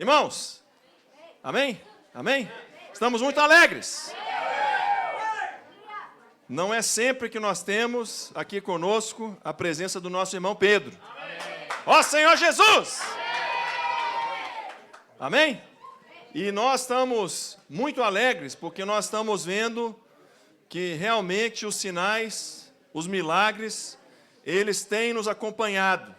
Irmãos, amém? Amém? Estamos muito alegres. Não é sempre que nós temos aqui conosco a presença do nosso irmão Pedro. Ó Senhor Jesus! Amém? E nós estamos muito alegres porque nós estamos vendo que realmente os sinais, os milagres, eles têm nos acompanhado.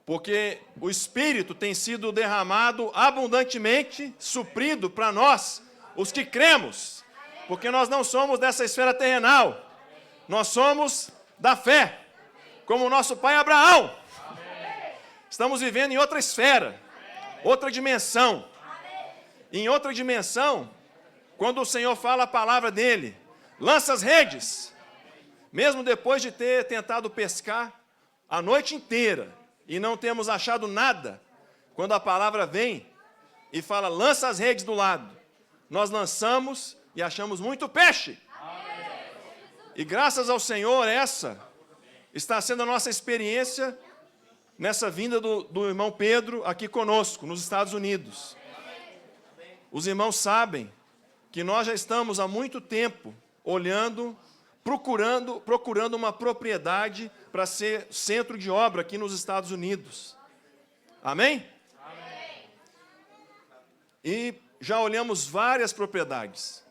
Porque o Espírito tem sido derramado abundantemente, suprido para nós, os que cremos. Porque nós não somos dessa esfera terrenal, nós somos da fé, como o nosso pai Abraão. Estamos vivendo em outra esfera, outra dimensão. Em outra dimensão, quando o Senhor fala a palavra dele, lança as redes, mesmo depois de ter tentado pescar a noite inteira, e não temos achado nada, quando a palavra vem e fala, lança as redes do lado, nós lançamos e achamos muito peixe. E graças ao Senhor, essa está sendo a nossa experiência nessa vinda do irmão Pedro aqui conosco, nos Estados Unidos. Os irmãos sabem que nós já estamos há muito tempo olhando, procurando uma propriedade para ser centro de obra aqui nos Estados Unidos. Amém? Amém. E já olhamos várias propriedades.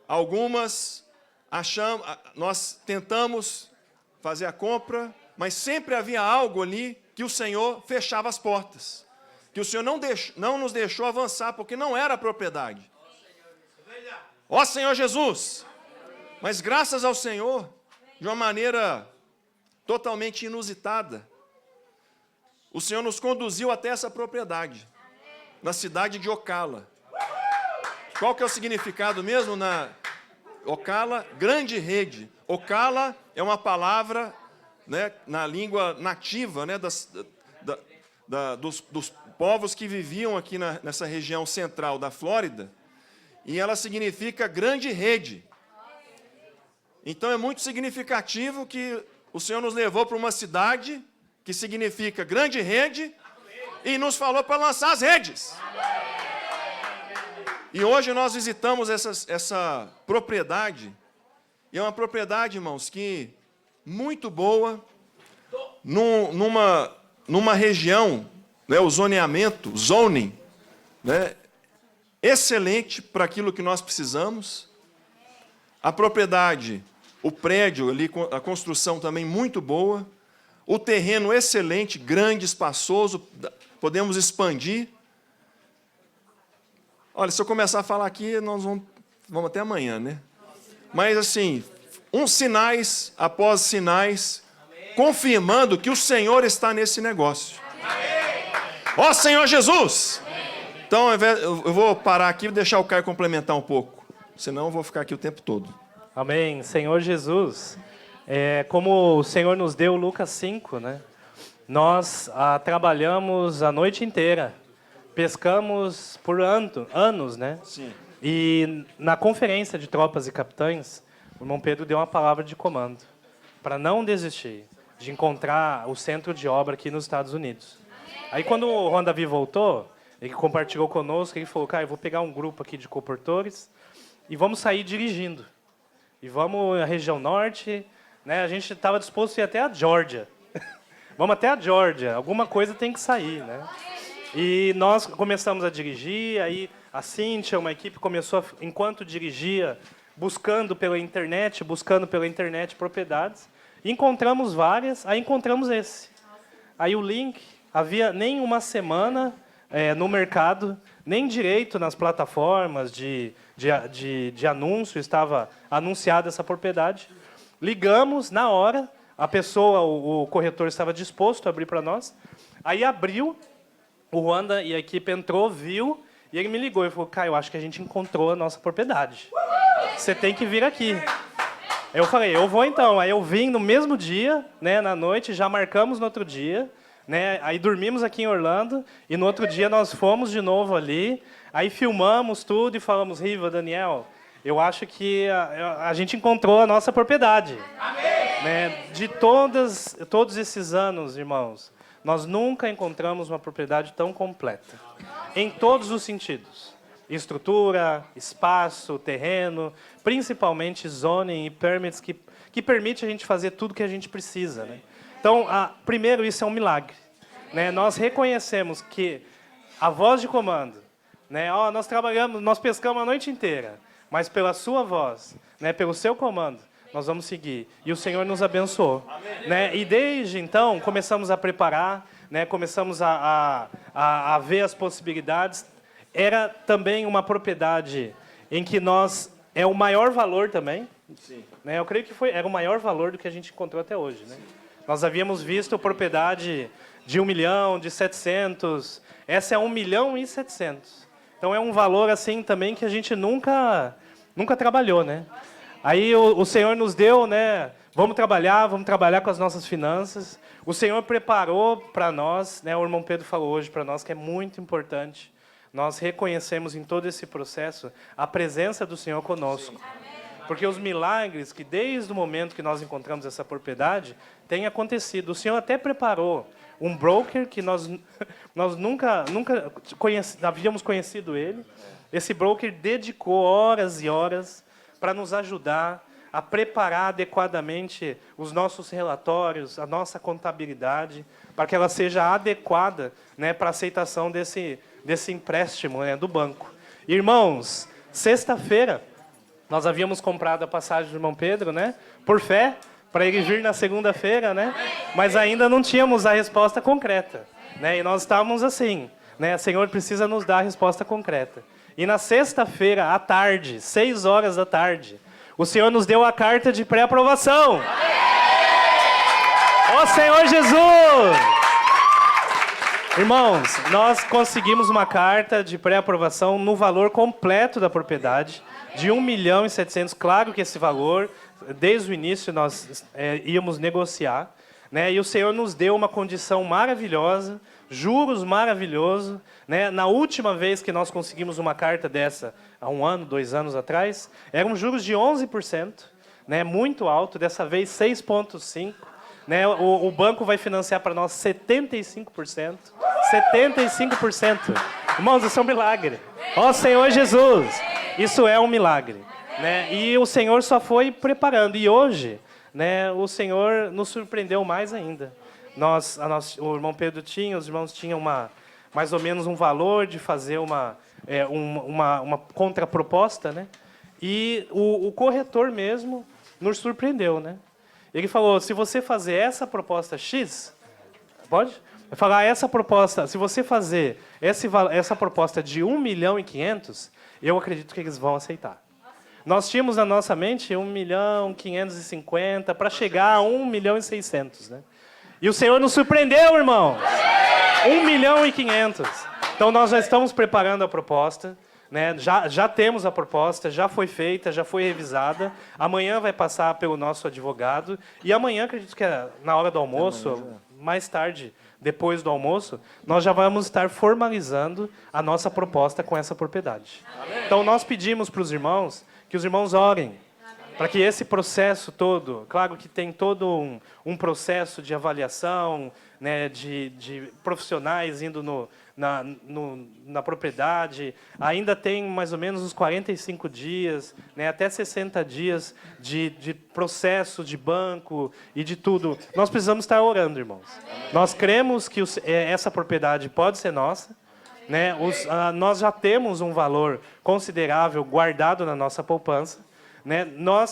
Algumas nós tentamos fazer a compra, mas sempre havia algo ali que o Senhor fechava as portas. Que o Senhor não nos deixou avançar, porque não era a propriedade. Ó Senhor Jesus! Mas graças ao Senhor, de uma maneira totalmente inusitada, o Senhor nos conduziu até essa propriedade, na cidade de Ocala. Qual que é o significado mesmo na Ocala? Grande rede. Ocala é uma palavra, né, na língua nativa, né, dos povos que viviam aqui nessa região central da Flórida, e ela significa grande rede. Então é muito significativo que o Senhor nos levou para uma cidade que significa grande rede e nos falou para lançar as redes. E hoje nós visitamos essa propriedade, e é uma propriedade, irmãos, que muito boa, numa região, né, o zoneamento, zoning, né, excelente para aquilo que nós precisamos. A propriedade, o prédio ali, a construção também muito boa. O terreno excelente, grande, espaçoso, podemos expandir. Olha, se eu começar a falar aqui, nós vamos até amanhã, né? Mas assim, uns sinais após sinais, confirmando que o Senhor está nesse negócio. Ó Senhor Jesus! Então, eu vou parar aqui e deixar o Caio complementar um pouco, senão eu vou ficar aqui o tempo todo. Amém. Senhor Jesus, como o Senhor nos deu Lucas 5, né? Nós trabalhamos a noite inteira, pescamos por anos, né? Sim. E na conferência de tropas e capitães, o irmão Pedro deu uma palavra de comando para não desistir de encontrar o centro de obra aqui nos Estados Unidos. Aí quando o Juan Davi voltou, ele compartilhou conosco, ele falou, cara, eu vou pegar um grupo aqui de coportores e vamos sair dirigindo. E vamos à região norte, né? A gente estava disposto a ir até a Geórgia. Vamos até a Geórgia, alguma coisa tem que sair, né? E nós começamos a dirigir, aí a Cíntia, uma equipe, começou, enquanto dirigia, buscando pela internet propriedades. Encontramos várias, aí encontramos esse. Aí o link, havia nem uma semana no mercado, nem direito nas plataformas de anúncio, estava anunciada essa propriedade. Ligamos na hora, a pessoa, o corretor estava disposto a abrir para nós. Aí abriu, o Wanda e a equipe entrou, viu, e ele me ligou e falou, Caio, eu acho que a gente encontrou a nossa propriedade. Você tem que vir aqui. Eu falei, eu vou então. Aí eu vim no mesmo dia, né, na noite, já marcamos no outro dia, né, aí dormimos aqui em Orlando, e no outro dia nós fomos de novo ali, aí filmamos tudo e falamos, Riva, Daniel, eu acho que a gente encontrou a nossa propriedade. Amém! Né, de todos esses anos, irmãos, nós nunca encontramos uma propriedade tão completa, em todos os sentidos. Estrutura, espaço, terreno, principalmente zoning e permits, que permite a gente fazer tudo que a gente precisa, né? Então, primeiro, isso é um milagre, né? Nós reconhecemos que a voz de comando, né? Nós trabalhamos, nós pescamos a noite inteira, mas pela sua voz, né? Pelo seu comando, nós vamos seguir. E o Senhor nos abençoou, né? E desde então, começamos a preparar, né? Começamos a ver as possibilidades. Era também uma propriedade em que é o maior valor também. Sim. Né? Eu creio que era o maior valor do que a gente encontrou até hoje, né? Nós havíamos visto propriedade de 1 milhão, de 700. Essa é 1 milhão e 700. Então é um valor assim também que a gente nunca trabalhou, né? Aí o Senhor nos deu, né? Vamos trabalhar com as nossas finanças. O Senhor preparou para nós, né? O irmão Pedro falou hoje para nós que é muito importante. Nós reconhecemos em todo esse processo a presença do Senhor conosco. Porque os milagres que desde o momento que nós encontramos essa propriedade têm acontecido. O Senhor até preparou um broker que nós nunca havíamos conhecido ele. Esse broker dedicou horas e horas para nos ajudar a preparar adequadamente os nossos relatórios, a nossa contabilidade, para que ela seja adequada, né, para a aceitação desse empréstimo, né, do banco. Irmãos, sexta-feira, nós havíamos comprado a passagem do irmão Pedro, né, por fé, para ele vir na segunda-feira, né, mas ainda não tínhamos a resposta concreta, né, e nós estávamos assim, né, Senhor precisa nos dar a resposta concreta. E na sexta-feira, à tarde, 6 horas da tarde, o Senhor nos deu a carta de pré-aprovação. Ó Senhor Jesus! Irmãos, nós conseguimos uma carta de pré-aprovação no valor completo da propriedade, de 1 milhão e 700. Claro que esse valor, desde o início, nós íamos negociar, né? E o Senhor nos deu uma condição maravilhosa, juros maravilhosos, né? Na última vez que nós conseguimos uma carta dessa, há 1 ano, 2 anos atrás, eram juros de 11%, né? Muito alto, dessa vez 6,5%. Né, o banco vai financiar para nós 75%. 75%. Irmãos, isso é um milagre. Ó Senhor Jesus, isso é um milagre. Né? E o Senhor só foi preparando. E hoje, né, o Senhor nos surpreendeu mais ainda. O irmão Pedro os irmãos tinham mais ou menos um valor de fazer uma contraproposta. Né? E o corretor mesmo nos surpreendeu, né? Ele falou, se você fazer essa proposta X, pode? Vai falar essa proposta, se você fazer essa proposta de 1 milhão e 500, eu acredito que eles vão aceitar. Nós tínhamos na nossa mente 1 milhão e 550 para chegar a 1 milhão e 600, né? E o Senhor nos surpreendeu, irmão. 1 milhão e 500. Então nós já estamos preparando a proposta. Né? Já temos a proposta, já foi feita, já foi revisada. Amanhã vai passar pelo nosso advogado. E amanhã, acredito que é na hora do almoço, mais tarde, depois do almoço, nós já vamos estar formalizando a nossa proposta com essa propriedade. Amém. Então, nós pedimos para os irmãos que os irmãos orem, para que esse processo todo, claro que tem todo um processo de avaliação, né, de profissionais indo na propriedade, ainda tem mais ou menos uns 45 dias, né, até 60 dias de processo de banco e de tudo. Nós precisamos estar orando, irmãos. Nós cremos que essa propriedade pode ser nossa, né? Nós já temos um valor considerável guardado na nossa poupança. Né?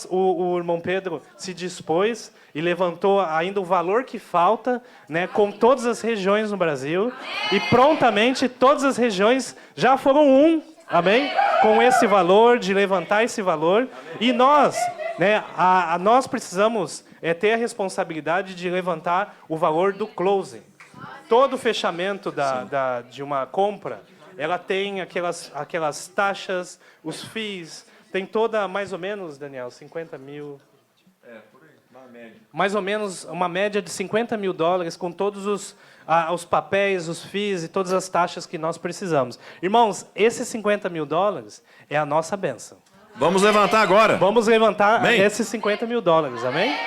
O irmão Pedro se dispôs e levantou ainda o valor que falta, né, com todas as regiões no Brasil. E prontamente todas as regiões já foram amém? Com esse valor, de levantar esse valor. E nós, né, nós precisamos ter a responsabilidade de levantar o valor do closing. Todo fechamento de uma compra, ela tem aquelas taxas, os FIIs. Tem toda, mais ou menos, Daniel, 50 mil... por aí, uma média. Mais ou menos uma média de 50 mil dólares com todos os papéis, os FIIs e todas as taxas que nós precisamos. Irmãos, esses 50 mil dólares é a nossa bênção. Vamos levantar agora. Vamos levantar amém? Esses 50 mil dólares, amém?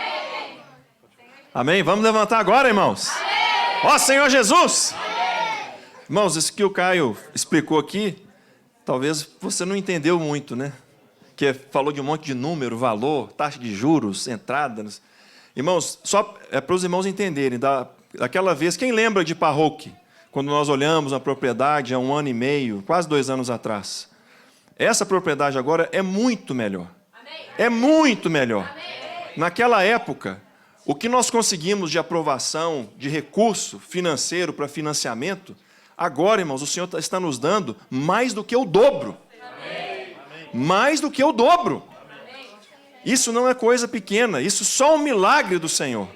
Amém? Vamos levantar agora, irmãos? Ó Senhor Jesus! Irmãos, isso que o Caio explicou aqui, talvez você não entendeu muito, né? Que falou de um monte de número, valor, taxa de juros, entradas. Irmãos, só é para os irmãos entenderem, daquela vez, quem lembra de Parroque? Quando nós olhamos a propriedade há 1 ano e meio, quase 2 anos atrás. Essa propriedade agora é muito melhor. É muito melhor. Naquela época, o que nós conseguimos de aprovação, de recurso financeiro para financiamento, agora, irmãos, o Senhor está nos dando mais do que o dobro. Mais do que o dobro. Isso não é coisa pequena, isso só um milagre do Senhor.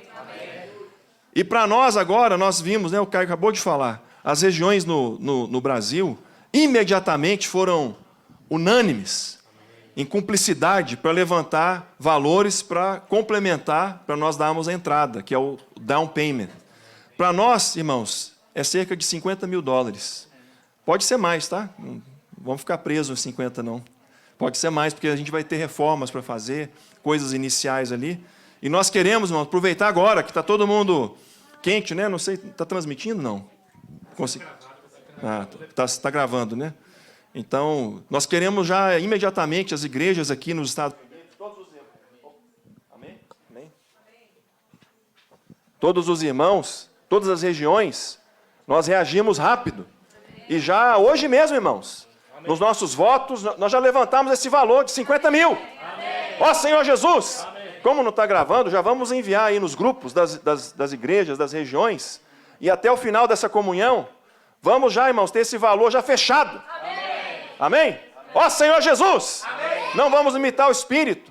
E para nós agora, nós vimos, né, o Caio acabou de falar, as regiões no Brasil imediatamente foram unânimes em cumplicidade para levantar valores para complementar, para nós darmos a entrada, que é o down payment. Para nós, irmãos, é cerca de $50 mil. Pode ser mais, tá? Não vamos ficar presos em 50, não. Pode ser mais, porque a gente vai ter reformas para fazer, coisas iniciais ali. E nós queremos, irmão, aproveitar agora, que está todo mundo quente, né? Não sei, está transmitindo? Não. Está gravando, né? Então, nós queremos já imediatamente as igrejas aqui nos Estados Unidos. Amém? Amém? Todos os irmãos, todas as regiões, nós reagimos rápido. E já hoje mesmo, irmãos, nos nossos votos, nós já levantamos esse valor de 50 mil. Ó Senhor Jesus! Como não está gravando, já vamos enviar aí nos grupos das igrejas, das regiões, e até o final dessa comunhão, vamos já, irmãos, ter esse valor já fechado. Amém? Ó Senhor Jesus! Amém. Não vamos imitar o Espírito.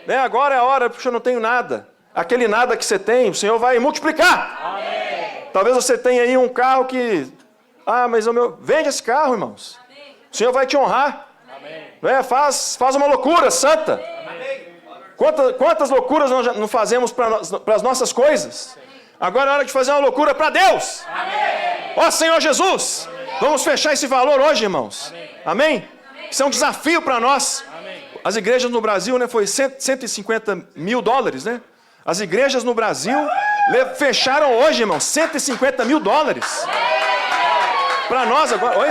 Né? Agora é a hora, porque eu não tenho nada. Aquele nada que você tem, o Senhor vai multiplicar. Amém. Talvez você tenha aí um carro que... mas o meu... Vende esse carro, irmãos. Amém. O Senhor vai te honrar. Né? Faz uma loucura santa. Quantas loucuras nós não fazemos para as nossas coisas? Agora é hora de fazer uma loucura para Deus. Ó Senhor Jesus! Amém. Vamos fechar esse valor hoje, irmãos. Amém? Isso é um desafio para nós. As igrejas no Brasil, né, foi $150 mil, né? As igrejas no Brasil fecharam hoje, irmãos, $150 mil. Para nós agora, oi?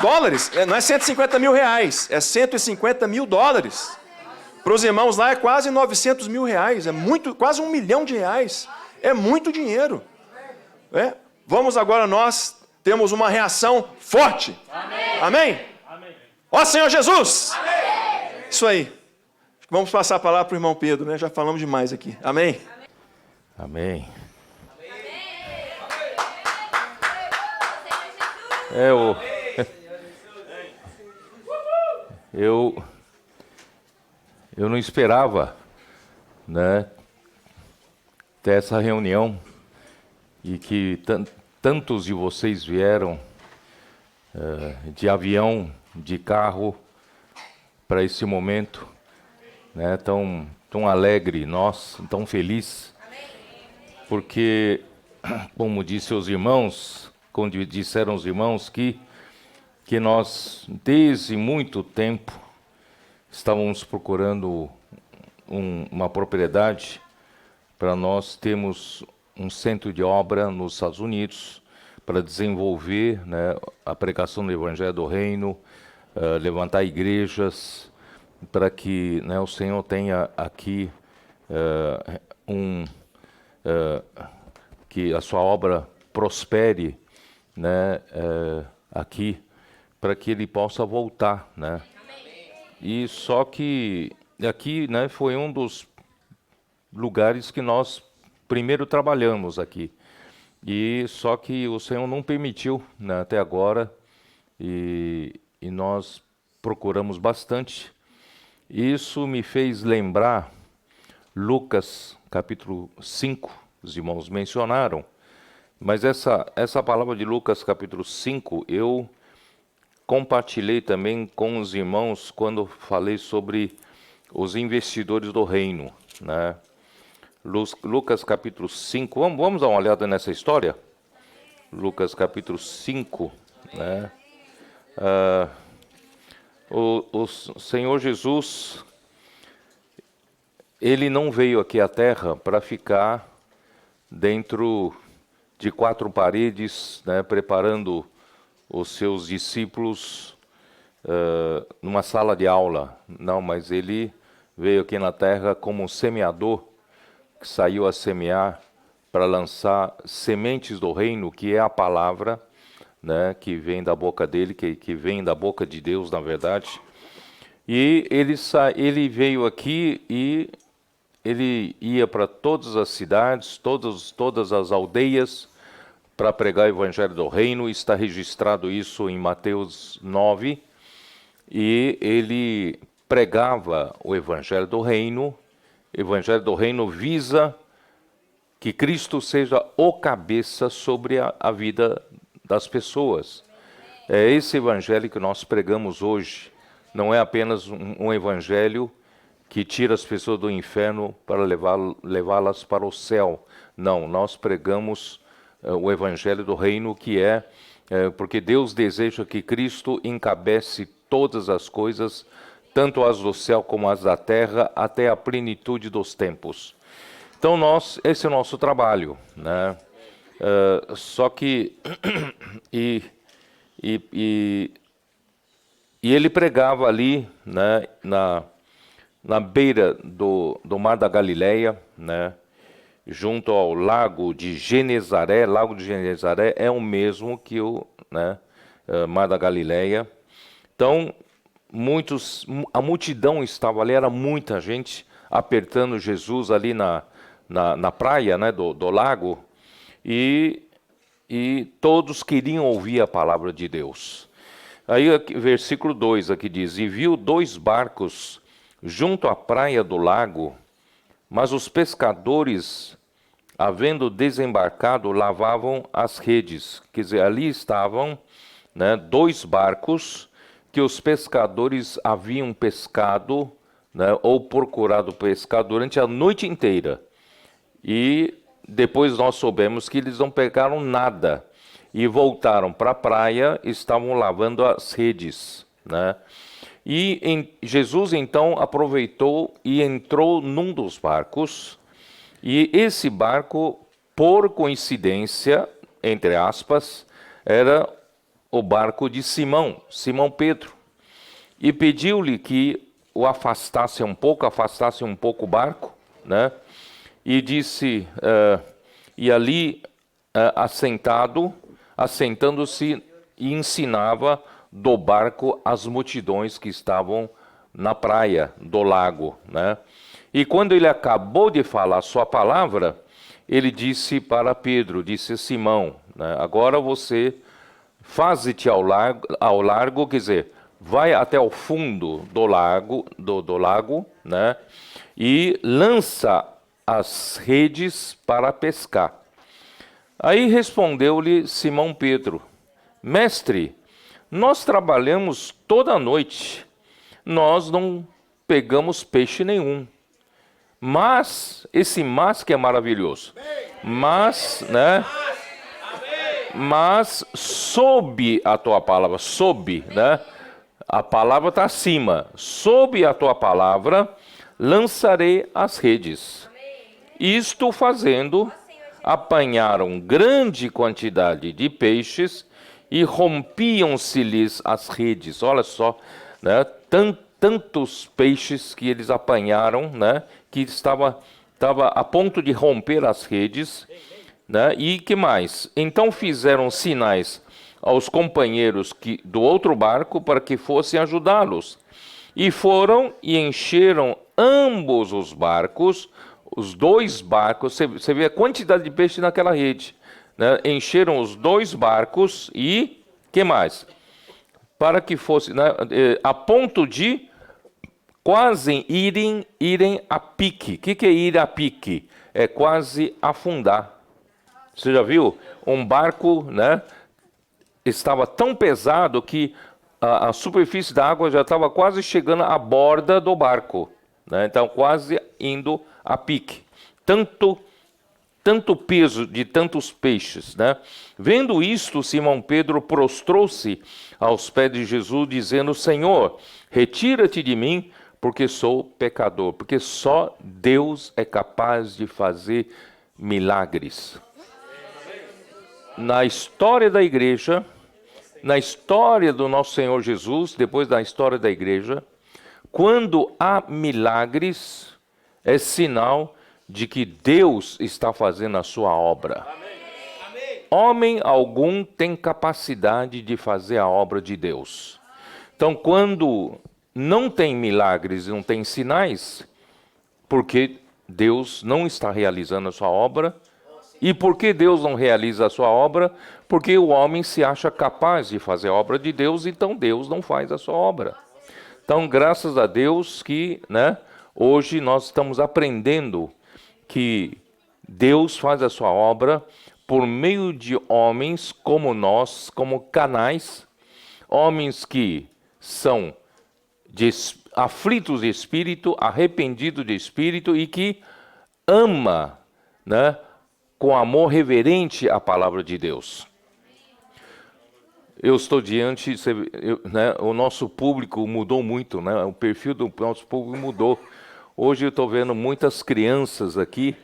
Dólares, não é $150 mil, é $150 mil. Para os irmãos lá é quase $900 mil, é muito, quase R$1 milhão. É muito dinheiro. Vamos agora nós temos uma reação forte. Amém? Ó Senhor Jesus! Amém. Isso aí. Vamos passar a palavra para o irmão Pedro, né? Já falamos demais aqui. Amém? Amém. Eu não esperava, né, ter essa reunião e que tantos de vocês vieram de avião, de carro, para esse momento, né, tão alegre, nós, tão feliz, porque, como disse os irmãos, como disseram os irmãos, que nós, desde muito tempo, estávamos procurando uma propriedade para nós termos um centro de obra nos Estados Unidos, para desenvolver, né, a pregação do Evangelho do Reino, levantar igrejas, para que, né, o Senhor tenha aqui que a sua obra prospere, né, aqui, para que ele possa voltar, né? E só que aqui, né, foi um dos lugares que nós primeiro trabalhamos aqui. E só que o Senhor não permitiu, né, até agora, e nós procuramos bastante. Isso me fez lembrar Lucas capítulo 5, os irmãos mencionaram, mas essa palavra de Lucas capítulo 5, eu compartilhei também com os irmãos quando falei sobre os investidores do reino, né? Lucas capítulo 5, vamos dar uma olhada nessa história? Lucas capítulo 5, né? O Senhor Jesus, ele não veio aqui à terra para ficar dentro de 4 paredes, né, preparando os seus discípulos numa sala de aula. Não, mas ele veio aqui na terra como um semeador, que saiu a semear para lançar sementes do reino, que é a palavra, né, que vem da boca dele, que vem da boca de Deus, na verdade. E ele veio aqui e ele ia para todas as cidades, todas as aldeias, para pregar o evangelho do reino. Está registrado isso em Mateus 9. E ele pregava o evangelho do reino. O evangelho do reino visa que Cristo seja o cabeça sobre a vida das pessoas. É esse evangelho que nós pregamos hoje. Não é apenas um evangelho que tira as pessoas do inferno para levá-las para o céu. Não, nós pregamos o evangelho do reino, que porque Deus deseja que Cristo encabece todas as coisas, tanto as do céu como as da terra, até a plenitude dos tempos. Então esse é o nosso trabalho, né? Só que e ele pregava ali, né, na beira do Mar da Galileia, né, junto ao Lago de Genezaré. Lago de Genezaré é o mesmo que o Mar da Galileia. Então, a multidão estava ali, era muita gente apertando Jesus ali na praia, né, do lago, e todos queriam ouvir a palavra de Deus. Aí, versículo 2 aqui diz: E viu 2 barcos junto à praia do lago, mas os pescadores, havendo desembarcado, lavavam as redes. Quer dizer, ali estavam, né, 2 barcos que os pescadores haviam pescado, né, ou procurado pescar durante a noite inteira. E depois nós soubemos que eles não pegaram nada. E voltaram para a praia, estavam lavando as redes, né? E Jesus então aproveitou e entrou num dos barcos. E esse barco, por coincidência, entre aspas, era o barco de Simão Pedro. E pediu-lhe que o afastasse um pouco o barco, né? E disse, e ali assentando-se, e ensinava do barco as multidões que estavam na praia do lago, né? E quando ele acabou de falar sua palavra, ele disse para Pedro, disse: Simão, né, agora você faze-te ao largo, quer dizer, vai até o fundo do lago, né, e lança as redes para pescar. Aí respondeu-lhe Simão Pedro: Mestre, nós trabalhamos toda a noite, nós não pegamos peixe nenhum. Mas, esse mas que é maravilhoso, mas, né, mas sob a tua palavra, sob, né, a palavra está acima, sob a tua palavra lançarei as redes. Isto fazendo, apanharam grande quantidade de peixes e rompiam-se-lhes as redes. Olha só, né, tantos peixes que eles apanharam, né, que estava a ponto de romper as redes, né? E que mais? Então fizeram sinais aos companheiros do outro barco para que fossem ajudá-los. E foram e encheram ambos os barcos, os 2 barcos. Você vê a quantidade de peixe naquela rede, né? Encheram os 2 barcos e que mais? Para que fosse, né, a ponto de quase irem a pique. O que é ir a pique? É quase afundar. Você já viu? Um barco, né, estava tão pesado que a superfície da água já estava quase chegando à borda do barco, né? Então, quase indo a pique. Tanto peso de tantos peixes, né? Vendo isto, Simão Pedro prostrou-se aos pés de Jesus, dizendo: Senhor, retira-te de mim, porque sou pecador. Porque só Deus é capaz de fazer milagres. na história da igreja, na história do nosso Senhor Jesus, depois da história da igreja, quando há milagres, é sinal de que Deus está fazendo a sua obra. Homem algum tem capacidade de fazer a obra de Deus. Então, quando não tem milagres, não tem sinais, porque Deus não está realizando a sua obra. E por que Deus não realiza a sua obra? Porque o homem se acha capaz de fazer a obra de Deus, então Deus não faz a sua obra. Então, graças a Deus que, hoje nós estamos aprendendo que Deus faz a sua obra por meio de homens como nós, como canais, homens que são aflitos de espírito, arrependidos de espírito e que ama, com amor reverente a palavra de Deus. Eu estou diante, o nosso público mudou muito, o perfil do nosso público mudou. Hoje eu estou vendo muitas crianças aqui,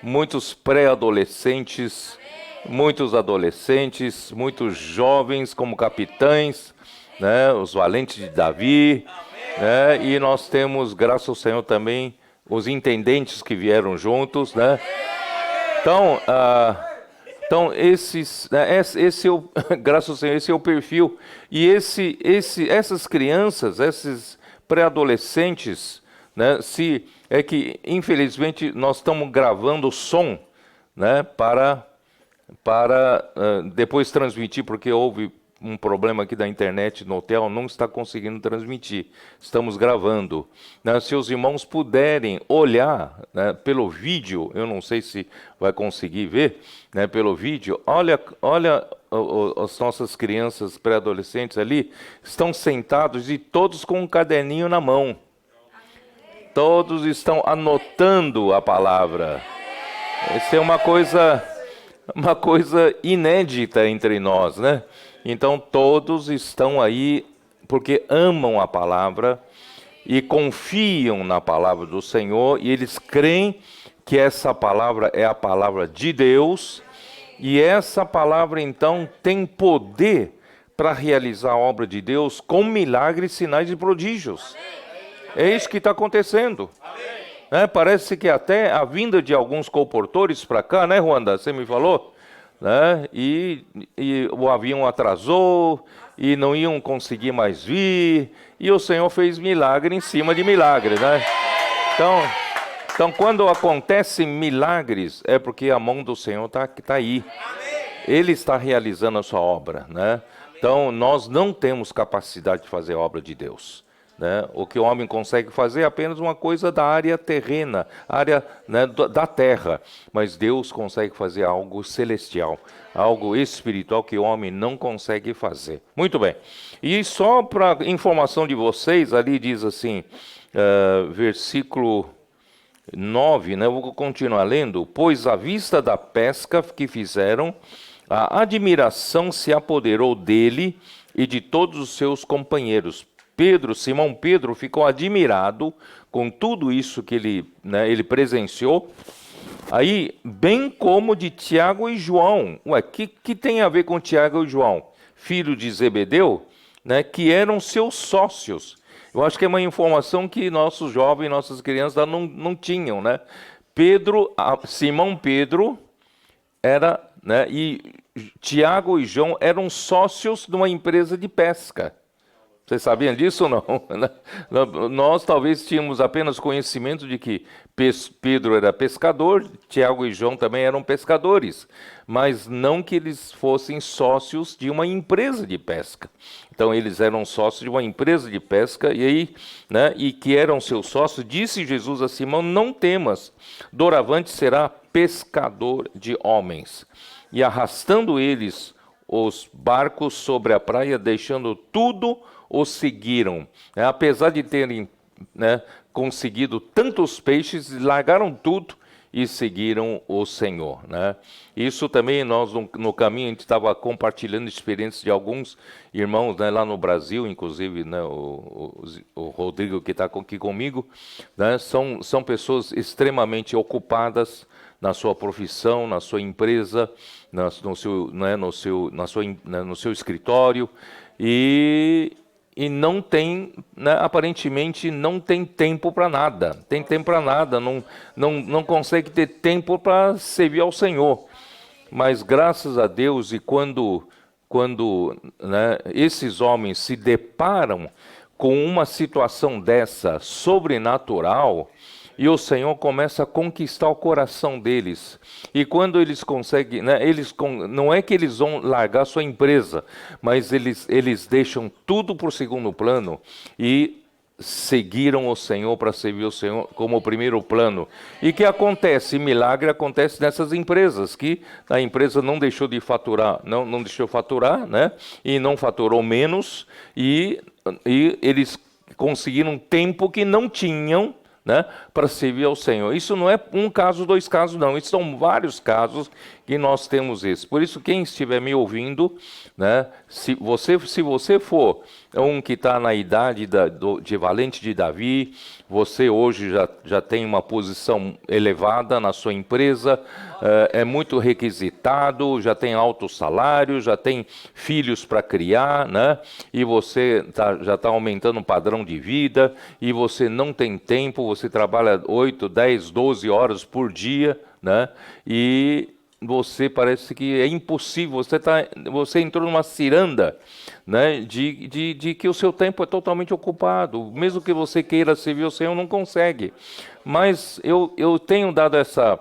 muitos pré-adolescentes, muitos adolescentes, muitos jovens como capitães, os valentes de Davi, e nós temos, graças ao Senhor também, os intendentes que vieram juntos, Então, esse é o, graças ao Senhor, esse é o perfil. E essas crianças, esses pré-adolescentes, é que, infelizmente, nós estamos gravando som, para depois transmitir, porque houve um problema aqui da internet no hotel, não está conseguindo transmitir. Estamos gravando. Se os irmãos puderem olhar pelo vídeo, eu não sei se vai conseguir ver, pelo vídeo, olha as nossas crianças pré-adolescentes ali, estão sentados e todos com um caderninho na mão. Todos estão anotando a palavra. Essa é uma coisa inédita entre nós, Então, todos estão aí porque amam a palavra e confiam na palavra do Senhor, e eles creem que essa palavra é a palavra de Deus, e essa palavra, então, tem poder para realizar a obra de Deus com milagres, sinais e prodígios. É isso que está acontecendo. Parece que até a vinda de alguns colportores para cá, Ruanda, você me falou? E o avião atrasou, e não iam conseguir mais vir, e o Senhor fez milagre em cima de milagre, Então, quando acontecem milagres, é porque a mão do Senhor está aí. Ele está realizando a sua obra, Então, nós não temos capacidade de fazer a obra de Deus. O que o homem consegue fazer é apenas uma coisa da área terrena, área da terra. Mas Deus consegue fazer algo celestial, algo espiritual que o homem não consegue fazer. Muito bem. E só para informação de vocês, ali diz assim, versículo 9, eu vou continuar lendo. Pois à vista da pesca que fizeram, a admiração se apoderou dele e de todos os seus companheiros. Simão Pedro ficou admirado com tudo isso que ele presenciou, aí, bem como de Tiago e João. Que tem a ver com Tiago e João? Filho de Zebedeu, que eram seus sócios. Eu acho que é uma informação que nossos jovens, nossas crianças não tinham, Simão Pedro era, e Tiago e João eram sócios de uma empresa de pesca. Vocês sabiam disso ou não? Nós talvez tínhamos apenas conhecimento de que Pedro era pescador, Tiago e João também eram pescadores, mas não que eles fossem sócios de uma empresa de pesca. Então eles eram sócios de uma empresa de pesca, e aí, e que eram seus sócios, disse Jesus a Simão: não temas, doravante será pescador de homens. E arrastando eles os barcos sobre a praia, deixando tudo, os seguiram. Apesar de terem conseguido tantos peixes, largaram tudo e seguiram o Senhor. Isso também nós no caminho a gente estava compartilhando experiências de alguns irmãos lá no Brasil, inclusive o Rodrigo que está aqui comigo, são pessoas extremamente ocupadas, na sua profissão, na sua empresa, no seu escritório, e não tem, né, aparentemente, não tem tempo para nada. Tem tempo para nada, não consegue ter tempo para servir ao Senhor. Mas graças a Deus, e quando né, esses homens se deparam com uma situação dessa sobrenatural, e o Senhor começa a conquistar o coração deles. E quando eles conseguem, né, não é que eles vão largar sua empresa, mas eles deixam tudo por segundo plano e seguiram o Senhor para servir o Senhor como o primeiro plano. E que acontece? Milagre acontece nessas empresas, que a empresa não deixou de faturar, não deixou de faturar, né? E não faturou menos, e eles conseguiram tempo que não tinham, né, para servir ao Senhor. Isso não é um caso, dois casos, não. Isso são vários casos que nós temos esse. Por isso, quem estiver me ouvindo, né, se você for um que está na idade de valente de Davi, você hoje já tem uma posição elevada na sua empresa, é muito requisitado, já tem alto salário, já tem filhos para criar, né, e você já está aumentando o padrão de vida, e você não tem tempo, você trabalha 8, 10, 12 horas por dia, né, e você parece que é impossível, você entrou numa ciranda, né, de que o seu tempo é totalmente ocupado. Mesmo que você queira servir o Senhor, não consegue. Mas eu tenho dado essa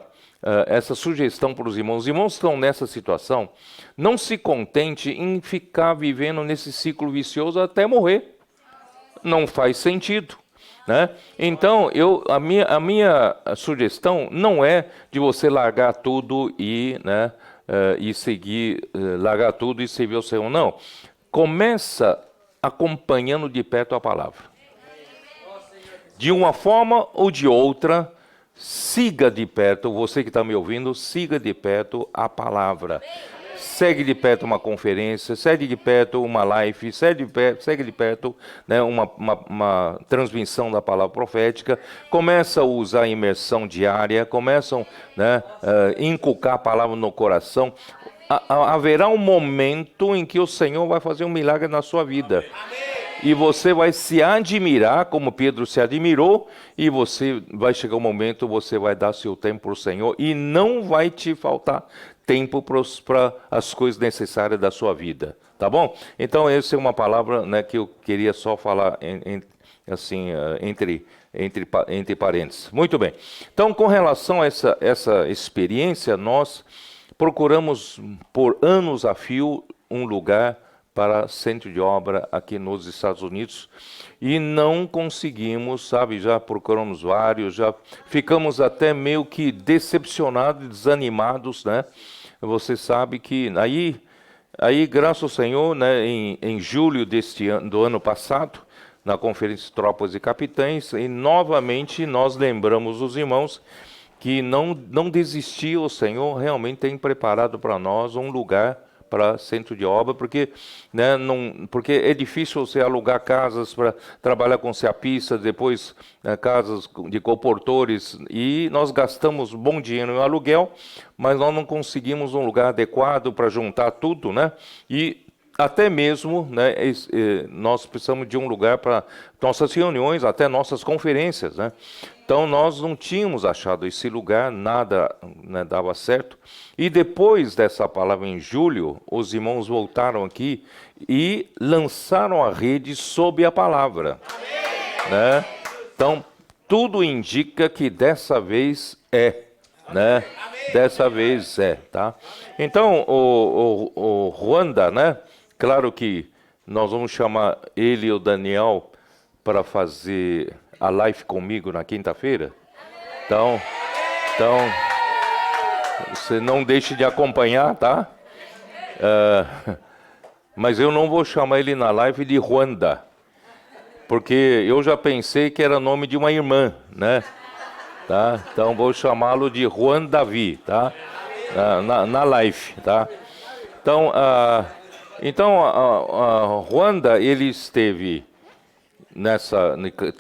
sugestão para os irmãos. Os irmãos estão nessa situação, não se contente em ficar vivendo nesse ciclo vicioso até morrer. Não faz sentido. Né? Então, a minha sugestão não é de você largar tudo e seguir, largar tudo e servir ao Senhor, não. Começa acompanhando de perto a palavra. De uma forma ou de outra, siga de perto, você que está me ouvindo, siga de perto a palavra. Segue de perto uma conferência, segue de perto uma live, segue de perto, né, uma transmissão da palavra profética, começa a usar a imersão diária, começam, né, inculcar a palavra no coração. Haverá um momento em que o Senhor vai fazer um milagre na sua vida. E você vai se admirar, como Pedro se admirou, e vai chegar um momento, você vai dar seu tempo para o Senhor, e não vai te faltar tempo para as coisas necessárias da sua vida, tá bom? Então, essa é uma palavra, né, que eu queria só falar entre parênteses. Muito bem. Então, com relação a essa experiência, nós procuramos por anos a fio um lugar para centro de obra aqui nos Estados Unidos e não conseguimos, sabe, já procuramos vários, já ficamos até meio que decepcionados, desanimados, né? Você sabe que aí graças ao Senhor, né, em julho do ano passado, na conferência Tropas e Capitães, e novamente nós lembramos os irmãos que não desistir, o Senhor realmente tem preparado para nós um lugar para centro de obra, porque, né, porque é difícil você alugar casas para trabalhar com ceapistas, depois, né, casas de comportores, e nós gastamos bom dinheiro em aluguel, mas nós não conseguimos um lugar adequado para juntar tudo, né? E até mesmo, né, nós precisamos de um lugar para nossas reuniões, até nossas conferências, né? Então, nós não tínhamos achado esse lugar, nada, né, dava certo. E depois dessa palavra em julho, os irmãos voltaram aqui e lançaram a rede sob a palavra. Né? Então, tudo indica que dessa vez né? Dessa vez tá? Então, o Ruanda, né? Claro que nós vamos chamar ele e o Daniel para fazer a live comigo na quinta-feira. Então, você não deixe de acompanhar, tá? Mas eu não vou chamar ele na live de Ruanda, porque eu já pensei que era nome de uma irmã, né? Tá? Então vou chamá-lo de Juan Davi, tá? Na live, tá? Então, a Ruanda, ele esteve nessa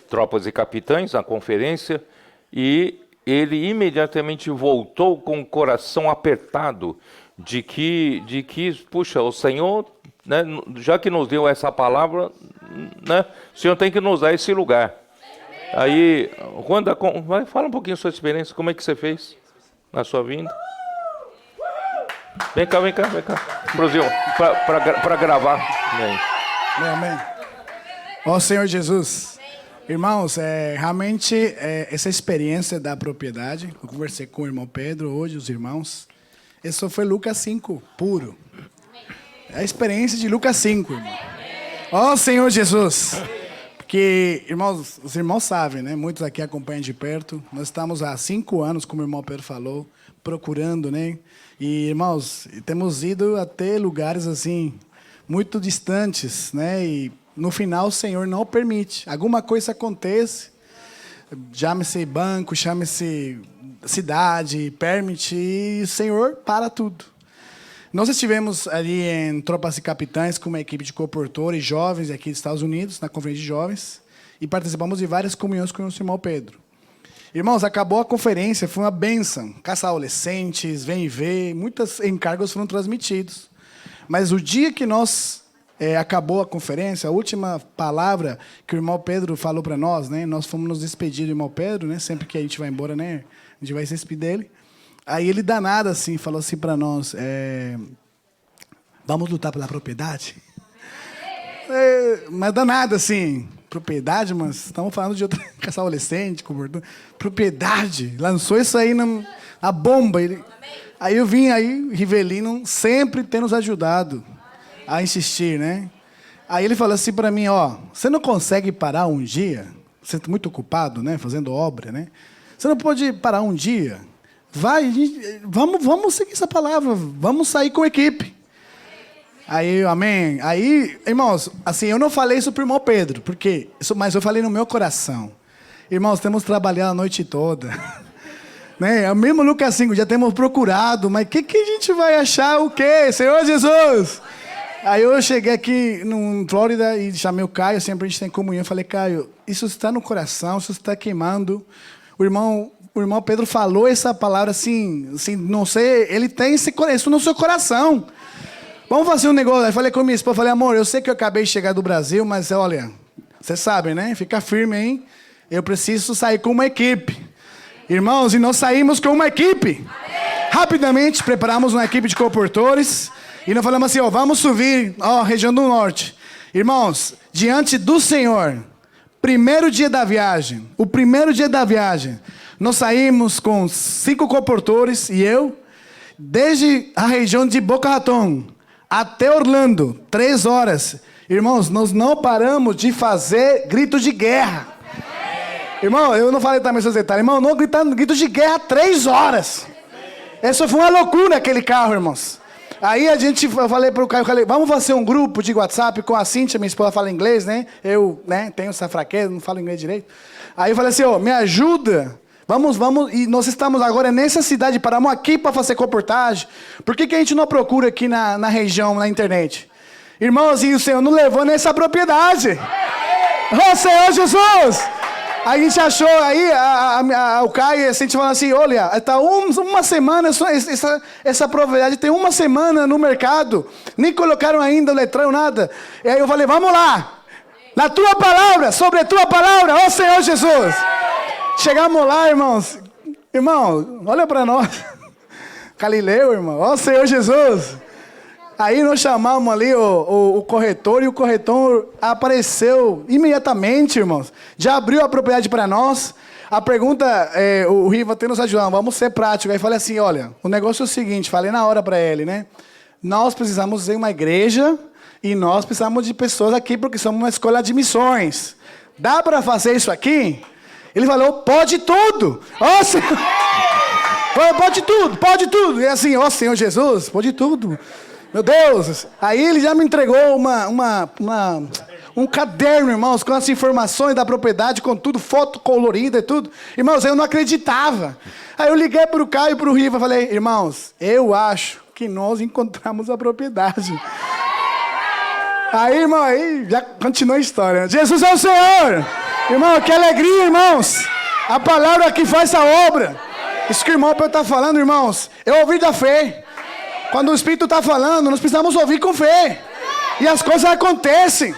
Tropas e Capitães, na conferência, e ele imediatamente voltou com o coração apertado de que puxa, o Senhor, né, já que nos deu essa palavra, né, o Senhor tem que nos dar esse lugar. Aí, fala um pouquinho da sua experiência, como é que você fez na sua vinda? Vem cá. Brasil, para gravar. Amém. Ó Senhor Jesus. Irmãos, realmente essa experiência da propriedade, eu conversei com o irmão Pedro hoje, os irmãos, isso foi Lucas 5, puro. É a experiência de Lucas 5, irmão. Ó Senhor Jesus. Porque, irmãos, os irmãos sabem, né? Muitos aqui acompanham de perto. Nós estamos há 5 anos, como o irmão Pedro falou, procurando, né? E, irmãos, temos ido até lugares, assim, muito distantes, né? E, no final, o Senhor não permite. Alguma coisa acontece, chame-se banco, chame-se cidade, permite, e o Senhor para tudo. Nós estivemos ali em Tropas e Capitães com uma equipe de coportores jovens aqui dos Estados Unidos, na conferência de jovens, e participamos de várias comunhões com o irmão Pedro. Irmãos, acabou a conferência, foi uma bênção. Caça adolescentes, vem e vê, muitos encargos foram transmitidos. Mas o dia que acabou a conferência, a última palavra que o irmão Pedro falou para nós, né? Nós fomos nos despedir do irmão Pedro, né? Sempre que a gente vai embora, né? A gente vai se despedir dele. Aí ele danado assim, falou assim para nós, vamos lutar pela propriedade? Mas danado assim, propriedade, mas estamos falando de outra caça adolescente, propriedade, lançou isso aí na bomba. Aí eu vim aí, Rivelino, sempre tem nos ajudado a insistir, né? Aí ele falou assim para mim, você não consegue parar um dia? Você está muito ocupado, né? Fazendo obra, né? Você não pode parar um dia? Vamos seguir essa palavra, vamos sair com a equipe. Aí, amém. Aí, irmãos, assim, eu não falei isso para o irmão Pedro, mas eu falei no meu coração. Irmãos, temos trabalhado a noite toda. Né? O mesmo Lucas 5, já temos procurado, mas o que a gente vai achar o quê? Senhor Jesus! Aí eu cheguei aqui em Flórida e chamei o Caio, sempre a gente tem comunhão. Falei, Caio, isso está no coração, isso está queimando. O irmão Pedro falou essa palavra assim, não sei, ele tem isso no seu coração. Vamos fazer um negócio. Aí falei com minha esposa, falei, amor, eu sei que eu acabei de chegar do Brasil, mas olha, vocês sabem, né? Fica firme, hein? Eu preciso sair com uma equipe. Irmãos, e nós saímos com uma equipe. Rapidamente preparamos uma equipe de coportores e nós falamos assim, vamos subir, região do norte. Irmãos, diante do Senhor, o primeiro dia da viagem, nós saímos com 5 coportores e eu, desde a região de Boca Raton até Orlando, 3 horas. Irmãos, nós não paramos de fazer gritos de guerra. Irmão, eu não falei também seus detalhes. Irmão, não gritando gritos de guerra 3 horas. Essa foi uma loucura aquele carro, irmãos. Aí eu falei para o Caio, vamos fazer um grupo de WhatsApp com a Cíntia, minha esposa fala inglês, né? Eu, né, tenho essa fraqueza, não falo inglês direito. Aí eu falei assim, me ajuda. Vamos, e nós estamos agora nessa cidade, paramos aqui para fazer reportagem. Por que a gente não procura aqui na região, na internet? Irmãos, e o Senhor não levou nessa propriedade. Oh, Senhor Jesus! Aí a gente achou, aí o Caio, a gente falou assim, olha, está uma semana, essa propriedade tem 1 semana no mercado, nem colocaram ainda o letrão, nada. E aí eu falei, vamos lá, na tua palavra, sobre a tua palavra, ó Senhor Jesus. Chegamos lá, irmãos. Irmão, olha para nós. Galileu, irmão. Ó Senhor Jesus. Aí nós chamamos ali o corretor e o corretor apareceu imediatamente, irmãos. Já abriu a propriedade para nós. A pergunta, o Riva tem nos ajudando, vamos ser práticos. Aí falei assim, olha, o negócio é o seguinte, falei na hora para ele, né? Nós precisamos de uma igreja e nós precisamos de pessoas aqui porque somos uma escola de missões. Dá para fazer isso aqui? Ele falou, pode tudo. Ó, Senhor. Pode tudo. E assim, ó Senhor Jesus, pode tudo. Meu Deus. Aí ele já me entregou um caderno, irmãos, com as informações da propriedade, com tudo, foto colorida e tudo. Irmãos, eu não acreditava. Aí eu liguei para o Caio e para o Riva e falei, irmãos, eu acho que nós encontramos a propriedade. Aí, irmão, aí já continua a história. Jesus é o Senhor. Irmão, que alegria, irmãos. A palavra que faz a obra. Isso que o irmão Pedro está falando, irmãos, é ouvir da fé. Quando o Espírito está falando, nós precisamos ouvir com fé. E as coisas acontecem.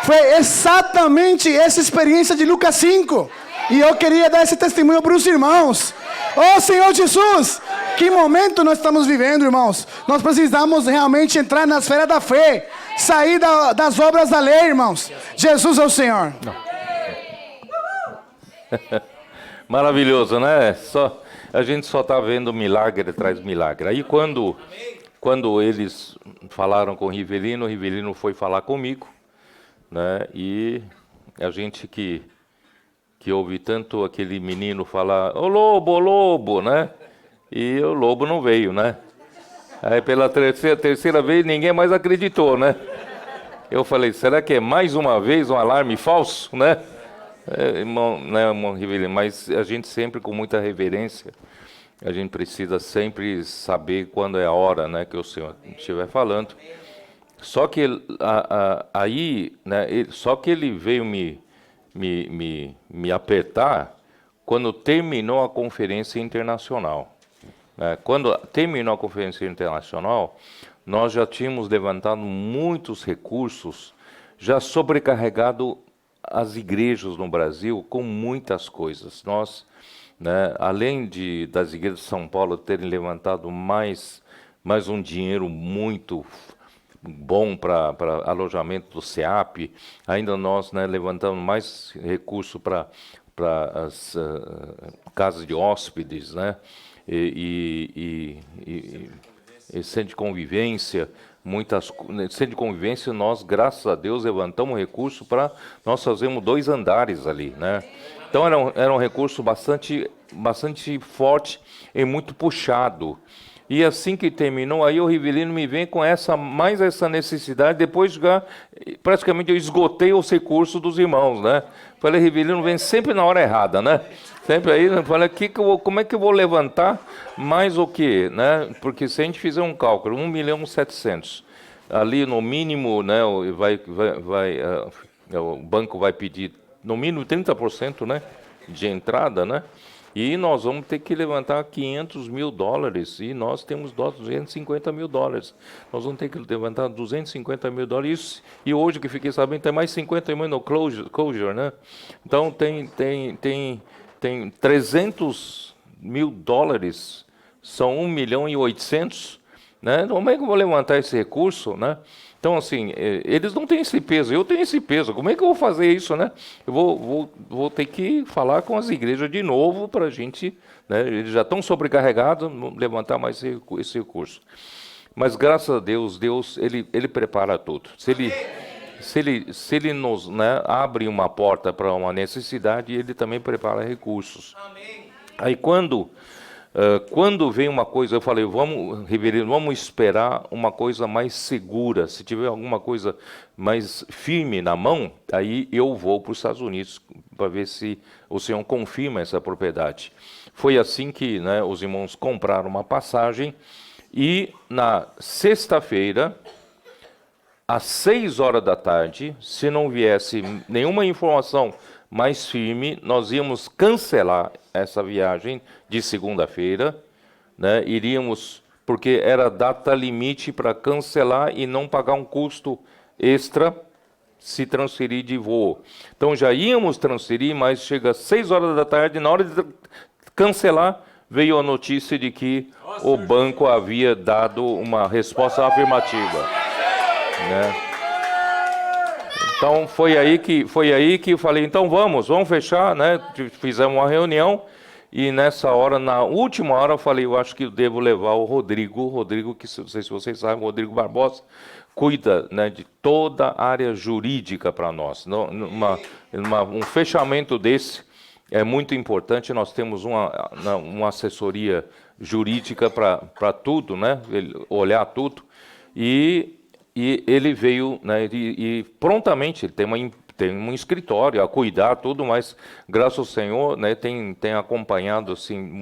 Foi exatamente essa experiência de Lucas 5. E eu queria dar esse testemunho para os irmãos. Oh Senhor Jesus, que momento nós estamos vivendo, irmãos. Nós precisamos realmente entrar na esfera da fé. Sair das obras da lei, irmãos. Jesus é o Senhor. Maravilhoso, né? A gente só está vendo milagre atrás de milagre. Aí quando eles falaram com o Rivelino foi falar comigo, né? E a gente que ouve tanto aquele menino falar, ô lobo, né? E o lobo não veio, né? Aí pela terceira vez ninguém mais acreditou, né? Eu falei, será que é mais uma vez um alarme falso, né? Irmão Rivelino, mas a gente sempre com muita reverência, a gente precisa sempre saber quando é a hora, né, que o Senhor estiver falando. Só que aí, né, só que ele veio me apertar quando terminou a conferência internacional. Quando terminou a conferência internacional, nós já tínhamos levantado muitos recursos, já sobrecarregado as igrejas no Brasil com muitas coisas. Nós, né, além das igrejas de São Paulo terem levantado mais um dinheiro muito bom para alojamento do SEAP, ainda nós, né, levantamos mais recurso para as casas de hóspedes, né, e centro de convivência. Centro de convivência, nós, graças a Deus, levantamos recurso para nós fazermos 2 andares ali, né? Então era um recurso bastante forte e muito puxado. E assim que terminou, aí o Rivelino me vem com mais essa necessidade. Depois já praticamente eu esgotei os recursos dos irmãos, né? Falei, Rivelino vem sempre na hora errada, né? Sempre aí, eu falei, como é que eu vou levantar mais o quê, né? Porque se a gente fizer um cálculo, 1.700.000, ali no mínimo, né, o banco vai pedir no mínimo 30%, né, de entrada, né? E nós vamos ter que levantar $500 mil, e nós temos $250 mil. Nós vamos ter que levantar $250 mil, e hoje que fiquei sabendo, tem mais 50 mil no closure, né? Então tem $300 mil, são 1.800.000, né? Como é que eu vou levantar esse recurso, né? Então, assim, eles não têm esse peso, eu tenho esse peso. Como é que eu vou fazer isso, né? Eu vou ter que falar com as igrejas de novo para a gente, né? Eles já estão sobrecarregados, levantar mais esse recurso. Mas, graças a Deus, ele prepara tudo. Se ele nos, né, abre uma porta para uma necessidade, ele também prepara recursos. Amém. Aí quando vem uma coisa, eu falei, vamos esperar uma coisa mais segura. Se tiver alguma coisa mais firme na mão, aí eu vou para os Estados Unidos para ver se o Senhor confirma essa propriedade. Foi assim que, né, os irmãos compraram uma passagem, e na sexta-feira, às 6h, se não viesse nenhuma informação mais firme, nós íamos cancelar essa viagem de segunda-feira, né? Iríamos, porque era data limite para cancelar e não pagar um custo extra se transferir de voo. Então já íamos transferir, mas chega às 6h, na hora de cancelar, veio a notícia de que o banco havia dado uma resposta afirmativa, né? Então foi aí que eu falei, então vamos fechar, né? Fizemos uma reunião, e nessa hora, na última hora, eu falei, eu acho que eu devo levar o Rodrigo, que não sei se vocês sabem, o Rodrigo Barbosa cuida, né, de toda a área jurídica para nós. Um fechamento desse é muito importante. Nós temos uma assessoria jurídica para tudo, né? Olhar tudo, e ele veio, né, e prontamente ele tem um escritório a cuidar, tudo, mas graças ao Senhor, né, tem acompanhado assim,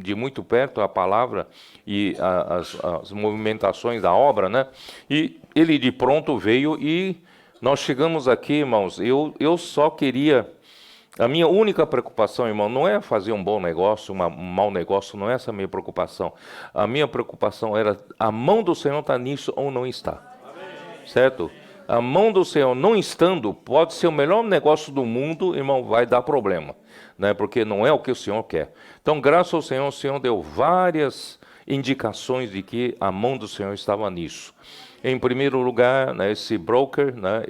de muito perto a palavra e as movimentações da obra, né? E ele de pronto veio, e nós chegamos aqui, irmãos, eu só queria A minha única preocupação, irmão, não é fazer um bom negócio, um mau negócio, não é essa a minha preocupação. A minha preocupação era a mão do Senhor está nisso ou não está. Certo? A mão do Senhor não estando, pode ser o melhor negócio do mundo, irmão, vai dar problema, né? Porque não é o que o Senhor quer. Então, graças ao Senhor, o Senhor deu várias indicações de que a mão do Senhor estava nisso. Em primeiro lugar, né, esse broker, né,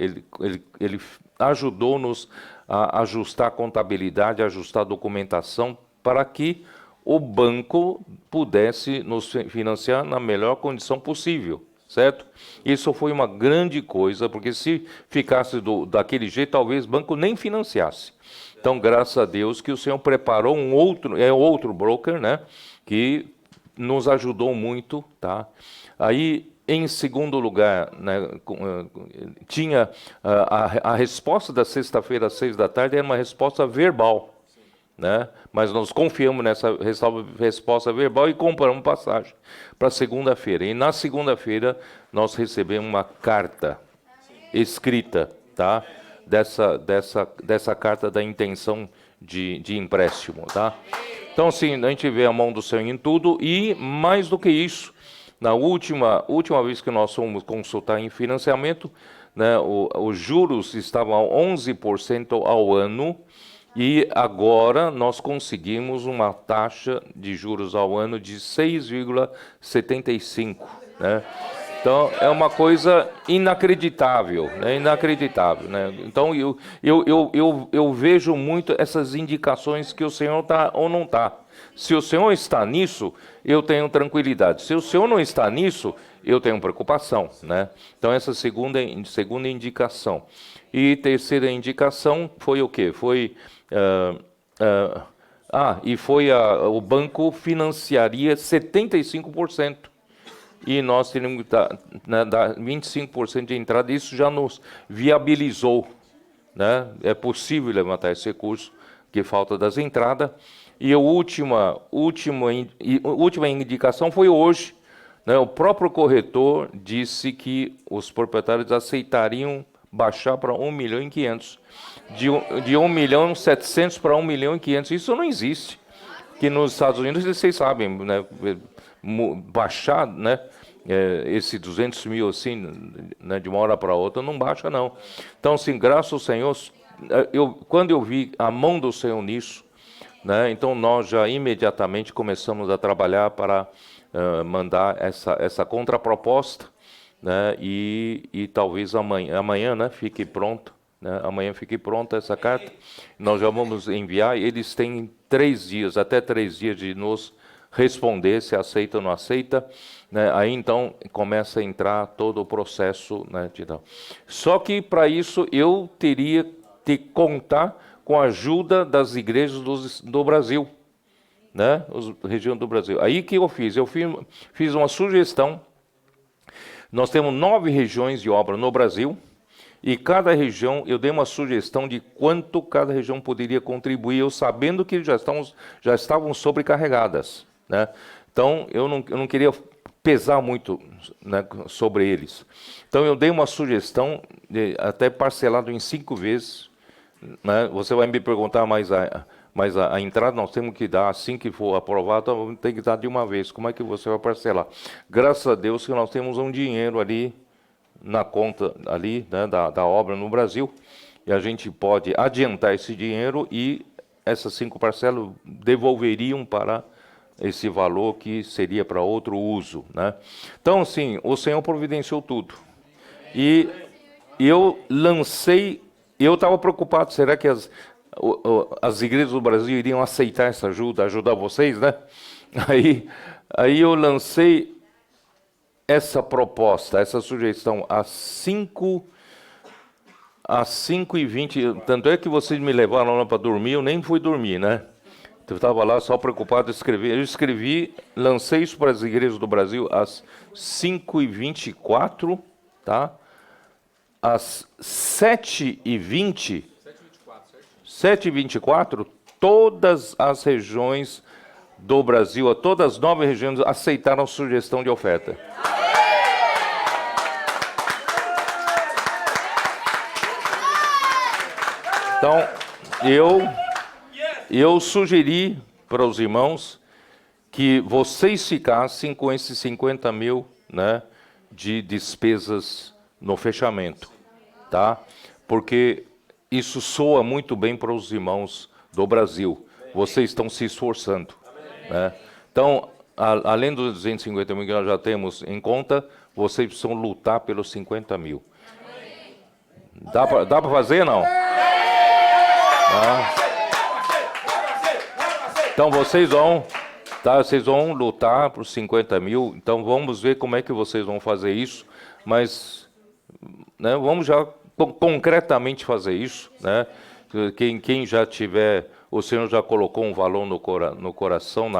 ele ajudou-nos a ajustar a contabilidade, ajustar a documentação, para que o banco pudesse nos financiar na melhor condição possível. Certo? Isso foi uma grande coisa, porque se ficasse daquele jeito, talvez o banco nem financiasse. Então, graças a Deus que o Senhor preparou outro broker, né, que nos ajudou muito, tá? Aí, em segundo lugar, né, tinha a resposta da sexta-feira às 6 da tarde, era uma resposta verbal. Né? Mas nós confiamos nessa resposta verbal e compramos passagem para segunda-feira. E na segunda-feira nós recebemos uma carta escrita, tá? dessa carta da intenção de empréstimo. Tá? Então, sim, a gente vê a mão do Senhor em tudo e, mais do que isso, na última vez que nós fomos consultar em financiamento, né, os juros estavam a 11% ao ano. E agora nós conseguimos uma taxa de juros ao ano de 6,75, né? Então é uma coisa inacreditável, né? Inacreditável, né? Então eu vejo muito essas indicações que o Senhor está ou não está. Se o Senhor está nisso, eu tenho tranquilidade. Se o Senhor não está nisso, eu tenho preocupação, né? Então essa segunda indicação. E terceira indicação foi o quê? Foi o banco financiaria 75%. E nós teríamos que dar 25% de entrada. Isso já nos viabilizou, né? É possível levantar esse recurso que falta das entradas. E a última indicação foi hoje, né? O próprio corretor disse que os proprietários aceitariam baixar para 1.500.000. De 1.700.000 para 1.500.000, isso não existe. Que nos Estados Unidos, vocês sabem, né, baixar, né, esse 200 mil assim, né, de uma hora para outra, não baixa não. Então, assim, graças ao Senhor, quando eu vi a mão do Senhor nisso, né, então nós já imediatamente começamos a trabalhar para mandar essa contraproposta, né, e talvez amanhã, né, fique pronto. Né? Amanhã fique pronta essa carta, nós já vamos enviar. Eles têm até 3 dias de nos responder se aceita ou não aceita, né? Aí então começa a entrar todo o processo, né? Só que para isso eu teria que contar com a ajuda das igrejas do Brasil, né? Região do Brasil. Aí que eu fiz uma sugestão. Nós temos 9 regiões de obra no Brasil. E cada região, eu dei uma sugestão de quanto cada região poderia contribuir, eu sabendo que já estavam sobrecarregadas, né? Então, eu não queria pesar muito, né, sobre eles. Então, eu dei uma sugestão, até parcelado em 5 vezes. Né? Você vai me perguntar, mas a entrada nós temos que dar, assim que for aprovado, tem que dar de uma vez. Como é que você vai parcelar? Graças a Deus que nós temos um dinheiro ali, na conta ali, né, da obra no Brasil, e a gente pode adiantar esse dinheiro e essas 5 parcelas devolveriam para esse valor que seria para outro uso, né? Então, sim, o Senhor providenciou tudo. E eu estava preocupado, será que as igrejas do Brasil iriam aceitar essa ajuda, ajudar vocês, né? Aí eu lancei essa proposta, essa sugestão às 5h20, tanto é que vocês me levaram lá para dormir, eu nem fui dormir, né? Eu estava lá só preocupado em escrever. Eu escrevi, lancei isso para as igrejas do Brasil às 5h24, tá? Às 7h24, todas as regiões do Brasil, todas as 9 regiões aceitaram a sugestão de oferta. Então, eu sugeri para os irmãos que vocês ficassem com esses 50 mil, né, de despesas no fechamento, tá? Porque isso soa muito bem para os irmãos do Brasil. Vocês estão se esforçando, né? Então, além dos 250 mil que nós já temos em conta, vocês precisam lutar pelos 50 mil. Dá para fazer, não? Tá? Então, vocês vão lutar por 50 mil. Então, vamos ver como é que vocês vão fazer isso. Mas, né, vamos já concretamente fazer isso, né? Quem já tiver, o Senhor já colocou um valor no coração,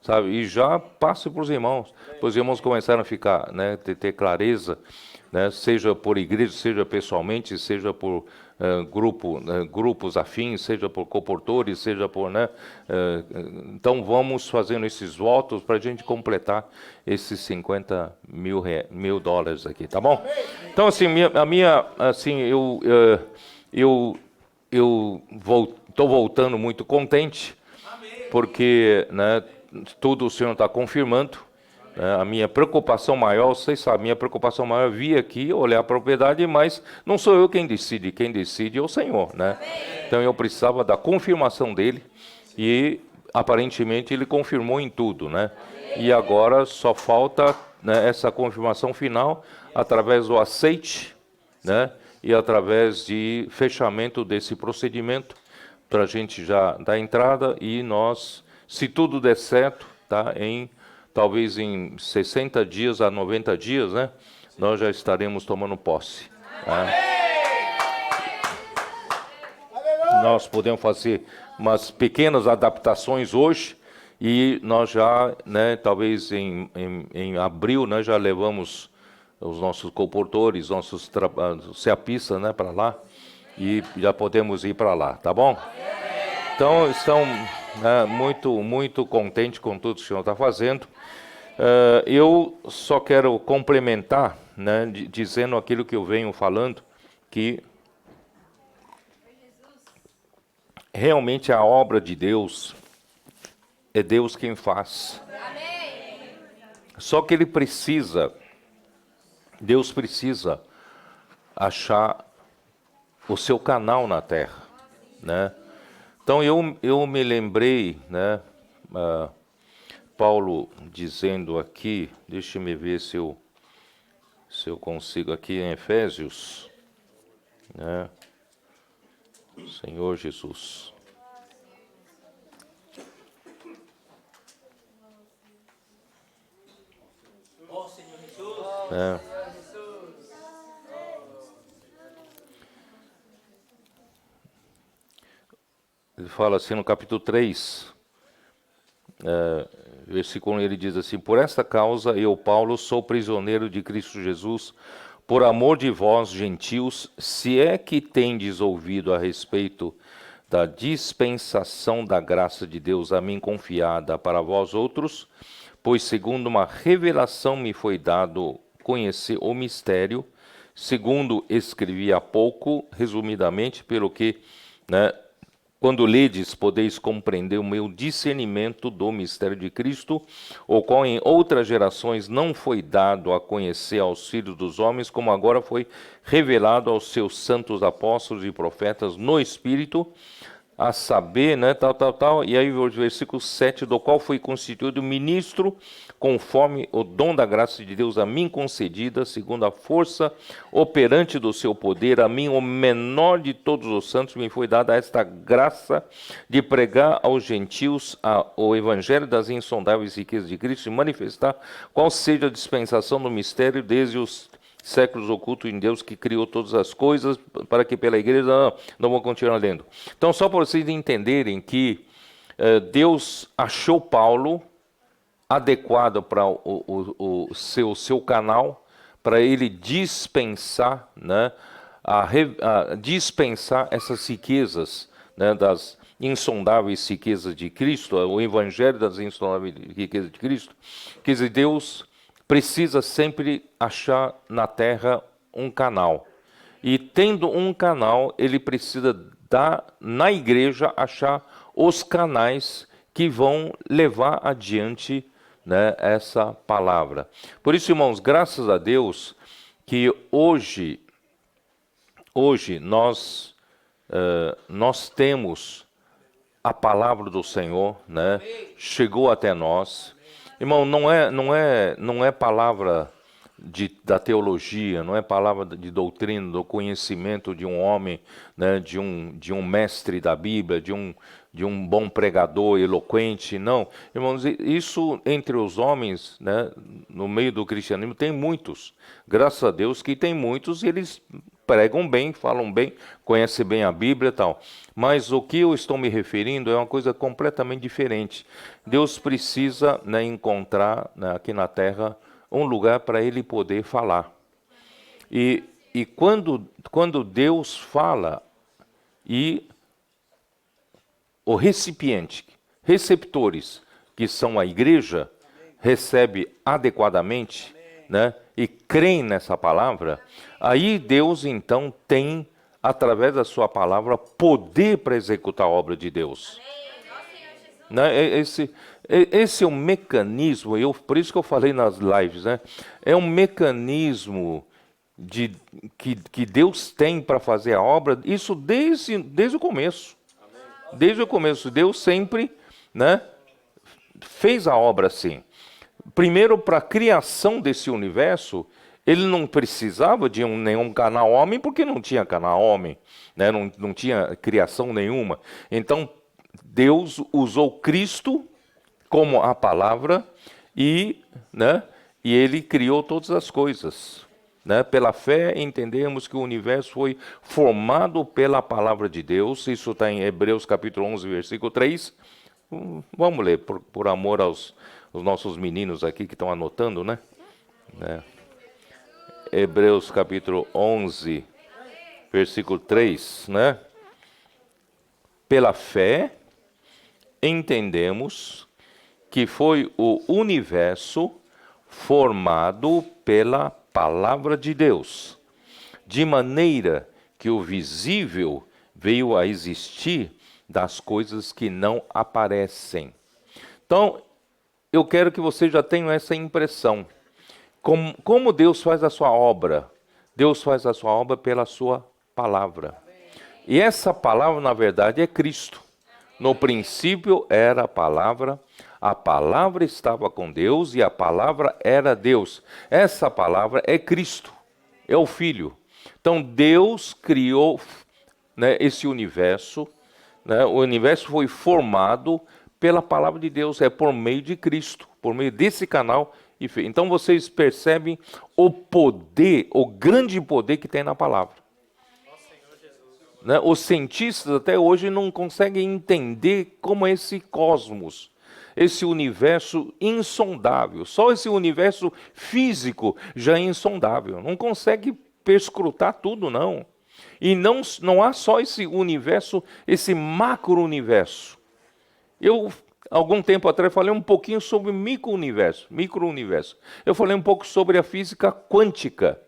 sabe? E já passe para os irmãos. Para os irmãos começaram a ficar, né, ter clareza, né, seja por igreja, seja pessoalmente, seja por grupos afins, seja por comportores, seja por, né, então vamos fazendo esses votos para a gente completar esses 50 mil dólares aqui, tá bom? Então, assim, eu estou voltando muito contente, porque, né, tudo o Senhor está confirmando. A minha preocupação maior, vocês sabem, minha preocupação maior é vir aqui, olhar a propriedade, mas não sou eu quem decide é o Senhor, né? Então eu precisava da confirmação dele e aparentemente ele confirmou em tudo, né? E agora só falta, né, essa confirmação final através do aceite, né? E através de fechamento desse procedimento para a gente já dar entrada e nós, se tudo der certo, tá, talvez em 60 dias a 90 dias, né, nós já estaremos tomando posse. Tá? Nós podemos fazer umas pequenas adaptações hoje e nós já, né, talvez em abril, né, já levamos os nossos comportores, nossos ceapistas, né, para lá e já podemos ir para lá, tá bom? Então, estão, né, muito contentes com tudo que o Senhor está fazendo. Eu só quero complementar, né, dizendo aquilo que eu venho falando, que realmente a obra de Deus é Deus quem faz. Só que Deus precisa achar o seu canal na terra, né? Então eu me lembrei, né, Paulo dizendo aqui, deixa-me ver se eu consigo aqui em Efésios, né, Senhor Jesus. Ele fala assim no capítulo 3, versículo 1, ele diz assim: por esta causa eu, Paulo, sou prisioneiro de Cristo Jesus, por amor de vós, gentios, se é que tendes ouvido a respeito da dispensação da graça de Deus a mim confiada para vós outros, pois segundo uma revelação me foi dado conhecer o mistério, segundo escrevi há pouco, resumidamente, pelo que, né, quando ledes, podeis compreender o meu discernimento do mistério de Cristo, o qual em outras gerações não foi dado a conhecer aos filhos dos homens, como agora foi revelado aos seus santos apóstolos e profetas no Espírito, a saber, né, e aí o versículo 7, do qual foi constituído ministro, conforme o dom da graça de Deus a mim concedida, segundo a força operante do seu poder, a mim, o menor de todos os santos, me foi dada esta graça de pregar aos gentios o evangelho das insondáveis riquezas de Cristo e manifestar qual seja a dispensação do mistério desde os séculos ocultos em Deus que criou todas as coisas, para que pela igreja, não vou continuar lendo. Então, só para vocês entenderem que Deus achou Paulo adequado para o seu canal, para ele dispensar, né, dispensar essas riquezas, né, das insondáveis riquezas de Cristo, o evangelho das insondáveis riquezas de Cristo. Quer dizer, Deus precisa sempre achar na terra um canal. E tendo um canal, ele precisa na igreja achar os canais que vão levar adiante, né, essa palavra. Por isso, irmãos, graças a Deus que hoje nós temos a palavra do Senhor, né? Chegou até nós. Irmão, não é palavra da teologia, não é palavra de doutrina, do conhecimento de um homem, né? de um mestre da Bíblia, de um bom pregador eloquente, não. Irmãos, isso entre os homens, né? No meio do cristianismo tem muitos. Graças a Deus que tem muitos, e eles pregam bem, falam bem, conhecem bem a Bíblia e tal. Mas o que eu estou me referindo é uma coisa completamente diferente. Deus precisa, né, encontrar, né, aqui na terra um lugar para Ele poder falar. E quando Deus fala e o recipiente, receptores, que são a igreja, recebe adequadamente, né, e creem nessa palavra, aí Deus então tem, através da sua palavra, poder para executar a obra de Deus. Né? Esse é um mecanismo, por isso que eu falei nas lives, né? É um mecanismo que Deus tem para fazer a obra, isso desde o começo. Desde o começo, Deus sempre, né, fez a obra assim. Primeiro, para a criação desse universo, ele não precisava de nenhum canal homem, porque não tinha canal homem, né? Não tinha criação nenhuma. Então, Deus usou Cristo como a palavra né, e Ele criou todas as coisas. Né? Pela fé, entendemos que o universo foi formado pela palavra de Deus. Isso está em Hebreus capítulo 11, versículo 3. Vamos ler, por amor aos nossos meninos aqui que estão anotando, né? Hebreus capítulo 11, versículo 3, né? Pela fé, entendemos que foi o universo formado pela palavra de Deus, de maneira que o visível veio a existir das coisas que não aparecem. Então, eu quero que você já tenha essa impressão. Como Deus faz a sua obra? Deus faz a sua obra pela sua palavra. E essa palavra, na verdade, é Cristo. No princípio era a palavra estava com Deus e a palavra era Deus. Essa palavra é Cristo, é o Filho. Então Deus criou, né, esse universo, né, o universo foi formado pela palavra de Deus, é por meio de Cristo, por meio desse canal. Então vocês percebem o poder, o grande poder que tem na palavra. Né? Os cientistas até hoje não conseguem entender como é esse cosmos, esse universo insondável. Só esse universo físico já é insondável. Não consegue perscrutar tudo, não. E não há só esse universo, esse macro-universo. Eu, algum tempo atrás, falei um pouquinho sobre micro-universo. Eu falei um pouco sobre a física quântica.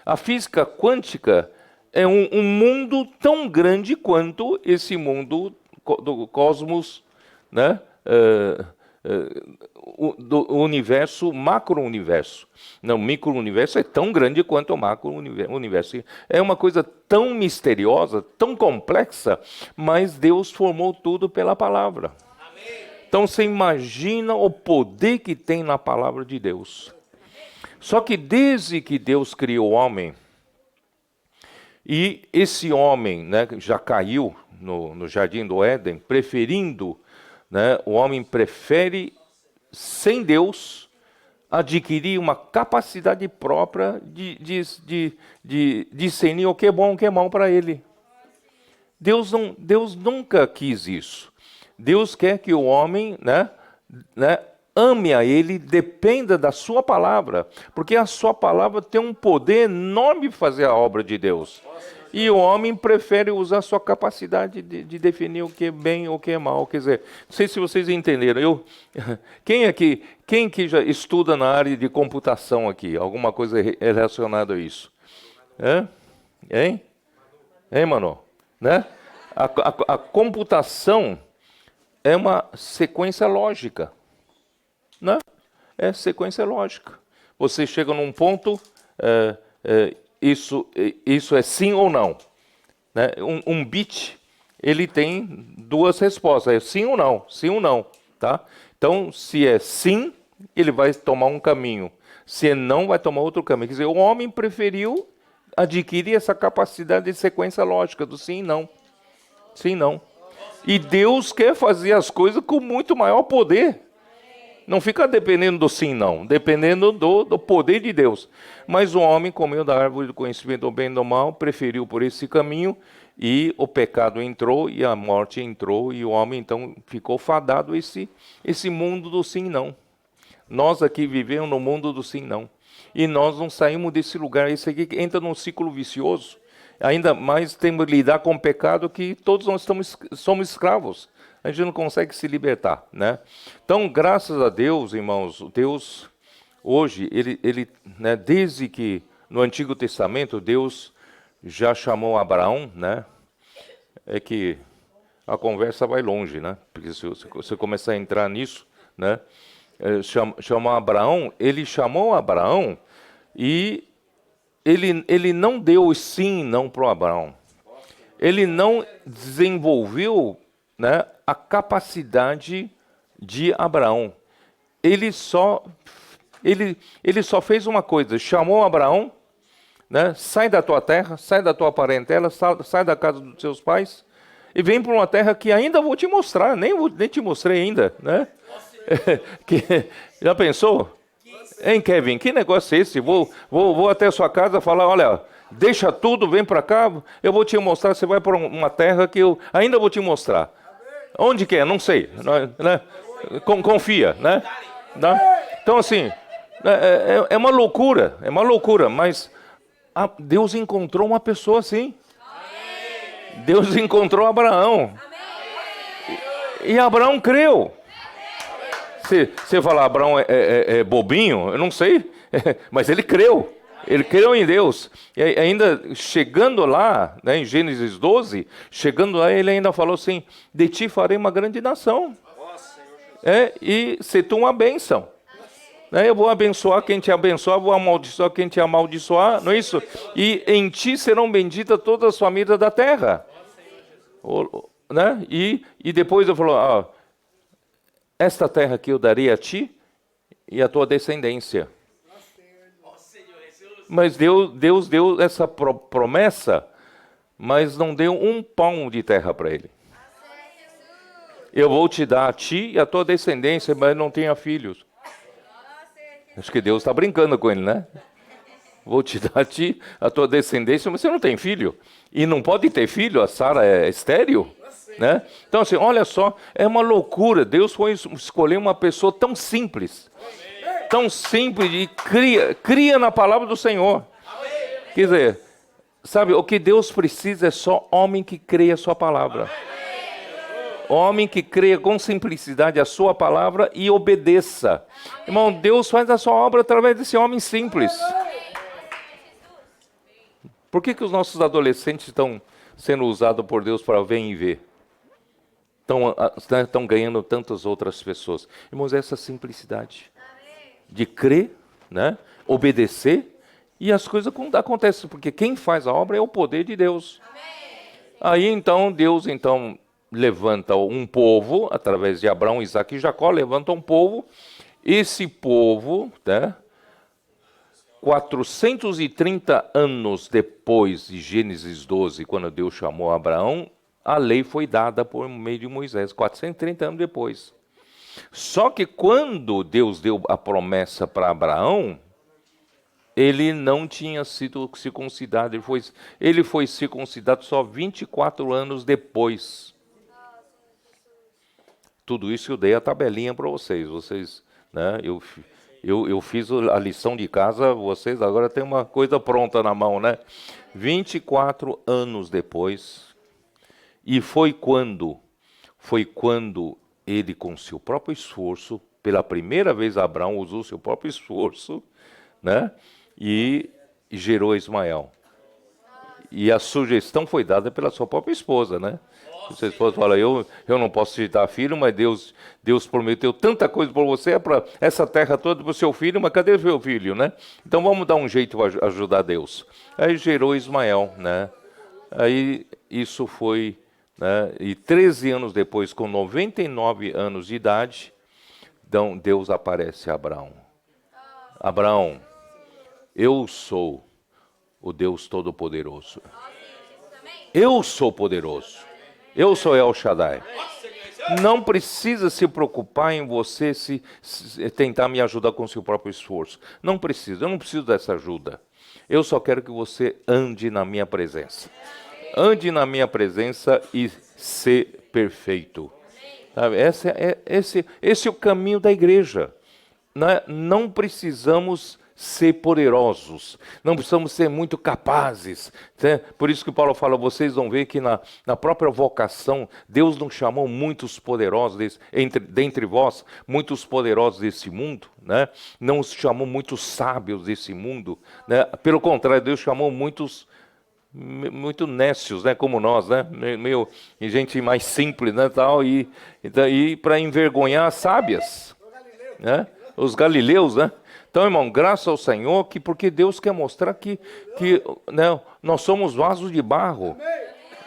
A física quântica é um mundo tão grande quanto esse mundo do cosmos, né? Do universo, macro-universo. Não, micro-universo é tão grande quanto o macro-universo. É uma coisa tão misteriosa, tão complexa, mas Deus formou tudo pela palavra. Amém. Então você imagina o poder que tem na palavra de Deus. Só que desde que Deus criou o homem, e esse homem, né, já caiu no jardim do Éden, preferindo, né, o homem prefere, sem Deus, adquirir uma capacidade própria de discernir o que é bom e o que é mal para ele. Deus nunca quis isso. Deus quer que o homem, né, ame a Ele, dependa da sua palavra, porque a sua palavra tem um poder enorme de fazer a obra de Deus. E o homem prefere usar a sua capacidade de definir o que é bem e o que é mal. Quer dizer, não sei se vocês entenderam. Quem que já estuda na área de computação aqui? Alguma coisa relacionada a isso? Hein, Mano? Né? A computação é uma sequência lógica, né? É sequência lógica. Você chega num ponto, isso é sim ou não, né? Um bit, ele tem duas respostas, é sim ou não, tá? Então, se é sim, ele vai tomar um caminho. Se é não, vai tomar outro caminho. Quer dizer, o homem preferiu adquirir essa capacidade de sequência lógica do sim e não. Sim e não. E Deus quer fazer as coisas com muito maior poder. Não fica dependendo do sim e não, dependendo do poder de Deus. Mas o homem comeu da árvore do conhecimento do bem e do mal, preferiu por esse caminho, e o pecado entrou, e a morte entrou, e o homem então ficou fadado a esse mundo do sim e não. Nós aqui vivemos no mundo do sim e não. E nós não saímos desse lugar. Isso aqui entra num ciclo vicioso. Ainda mais temos que lidar com o pecado, que todos nós somos escravos. A gente não consegue se libertar, né? Então, graças a Deus, irmãos, Deus, hoje, ele né, desde que no Antigo Testamento, Deus já chamou Abraão, né? É que a conversa vai longe, né? Porque se você começar a entrar nisso, né? Chamou Abraão, ele chamou Abraão e ele não deu sim e não para o Abraão. Ele não desenvolveu, né, a capacidade de Abraão. Ele só fez uma coisa, chamou Abraão, né, sai da tua terra, sai da tua parentela, sai da casa dos seus pais e vem para uma terra que ainda vou te mostrar, nem te mostrei ainda, né? Já pensou? Hein, Kevin, que negócio é esse? Vou até a sua casa falar, olha, deixa tudo, vem para cá, eu vou te mostrar, você vai para uma terra que eu ainda vou te mostrar. Onde que é? Não sei. Né? Confia, né? Então, assim, é uma loucura, mas Deus encontrou uma pessoa assim. Deus encontrou Abraão. E Abraão creu. Você fala, Abraão é bobinho? Eu não sei, mas ele creu. Ele creu em Deus. E ainda chegando lá, né, em Gênesis 12, chegando lá, ele ainda falou assim, de ti farei uma grande nação. E se tu uma bênção. Eu vou abençoar quem te abençoar, vou amaldiçoar quem te amaldiçoar, não é isso? E em ti serão benditas todas as famílias da terra. Né? E depois ele falou, esta terra aqui eu darei a ti e a tua descendência. Mas Deus deu essa promessa, mas não deu um pão de terra para ele. Eu vou te dar a ti e a tua descendência, mas não tenha filhos. Acho que Deus está brincando com ele, né? Vou te dar a ti, a tua descendência, mas você não tem filho. E não pode ter filho, a Sara é estéril. Né? Então, assim, olha só, é uma loucura. Deus foi escolher uma pessoa tão simples e cria na palavra do Senhor. Quer dizer, sabe, o que Deus precisa é só homem que creia a sua palavra. Homem que creia com simplicidade a sua palavra e obedeça. Irmão, Deus faz a sua obra através desse homem simples. Por que os nossos adolescentes estão sendo usados por Deus para ver e ver? Estão ganhando tantas outras pessoas. Irmãos, essa simplicidade de crer, né, obedecer, e as coisas acontecem, porque quem faz a obra é o poder de Deus. Aí então, Deus levanta um povo, através de Abraão, Isaque e Jacó, levanta um povo. Esse povo, né, 430 anos depois de Gênesis 12, quando Deus chamou Abraão, a lei foi dada por meio de Moisés, 430 anos depois. Só que quando Deus deu a promessa para Abraão, ele não tinha sido circuncidado, ele foi circuncidado só 24 anos depois. Tudo isso eu dei a tabelinha para vocês, né? Eu fiz a lição de casa, vocês agora têm uma coisa pronta na mão, né? 24 anos depois. E foi quando ele, com seu próprio esforço, pela primeira vez Abraão usou seu próprio esforço, né? E gerou Ismael. E a sugestão foi dada pela sua própria esposa, né? Sua esposa fala, eu não posso te dar filho, mas Deus prometeu tanta coisa para você, para essa terra toda, para o seu filho, mas cadê o seu filho, né? Então vamos dar um jeito para ajudar Deus. Aí gerou Ismael, né? Aí isso foi, né? E 13 anos depois, com 99 anos de idade, então Deus aparece a Abraão. Abraão, eu sou o Deus Todo-Poderoso. Eu sou poderoso. Eu sou El Shaddai. Não precisa se preocupar em você se tentar me ajudar com seu próprio esforço. Não precisa, eu não preciso dessa ajuda. Eu só quero que você ande na minha presença. Ande na minha presença e ser perfeito. Sabe? Esse é o caminho da igreja. Não precisamos ser poderosos, não precisamos ser muito capazes, né? Por isso que Paulo fala, vocês vão ver que na própria vocação, Deus não chamou muitos poderosos, dentre vós, muitos poderosos desse mundo, né? Não os chamou muitos sábios desse mundo, né? Pelo contrário, Deus chamou muitos muito nécios, né, como nós, né, meio gente mais simples, né, tal, e para envergonhar as sábias, né, os galileus, né. Então, irmão, graças ao Senhor, porque Deus quer mostrar que né, nós somos vasos de barro,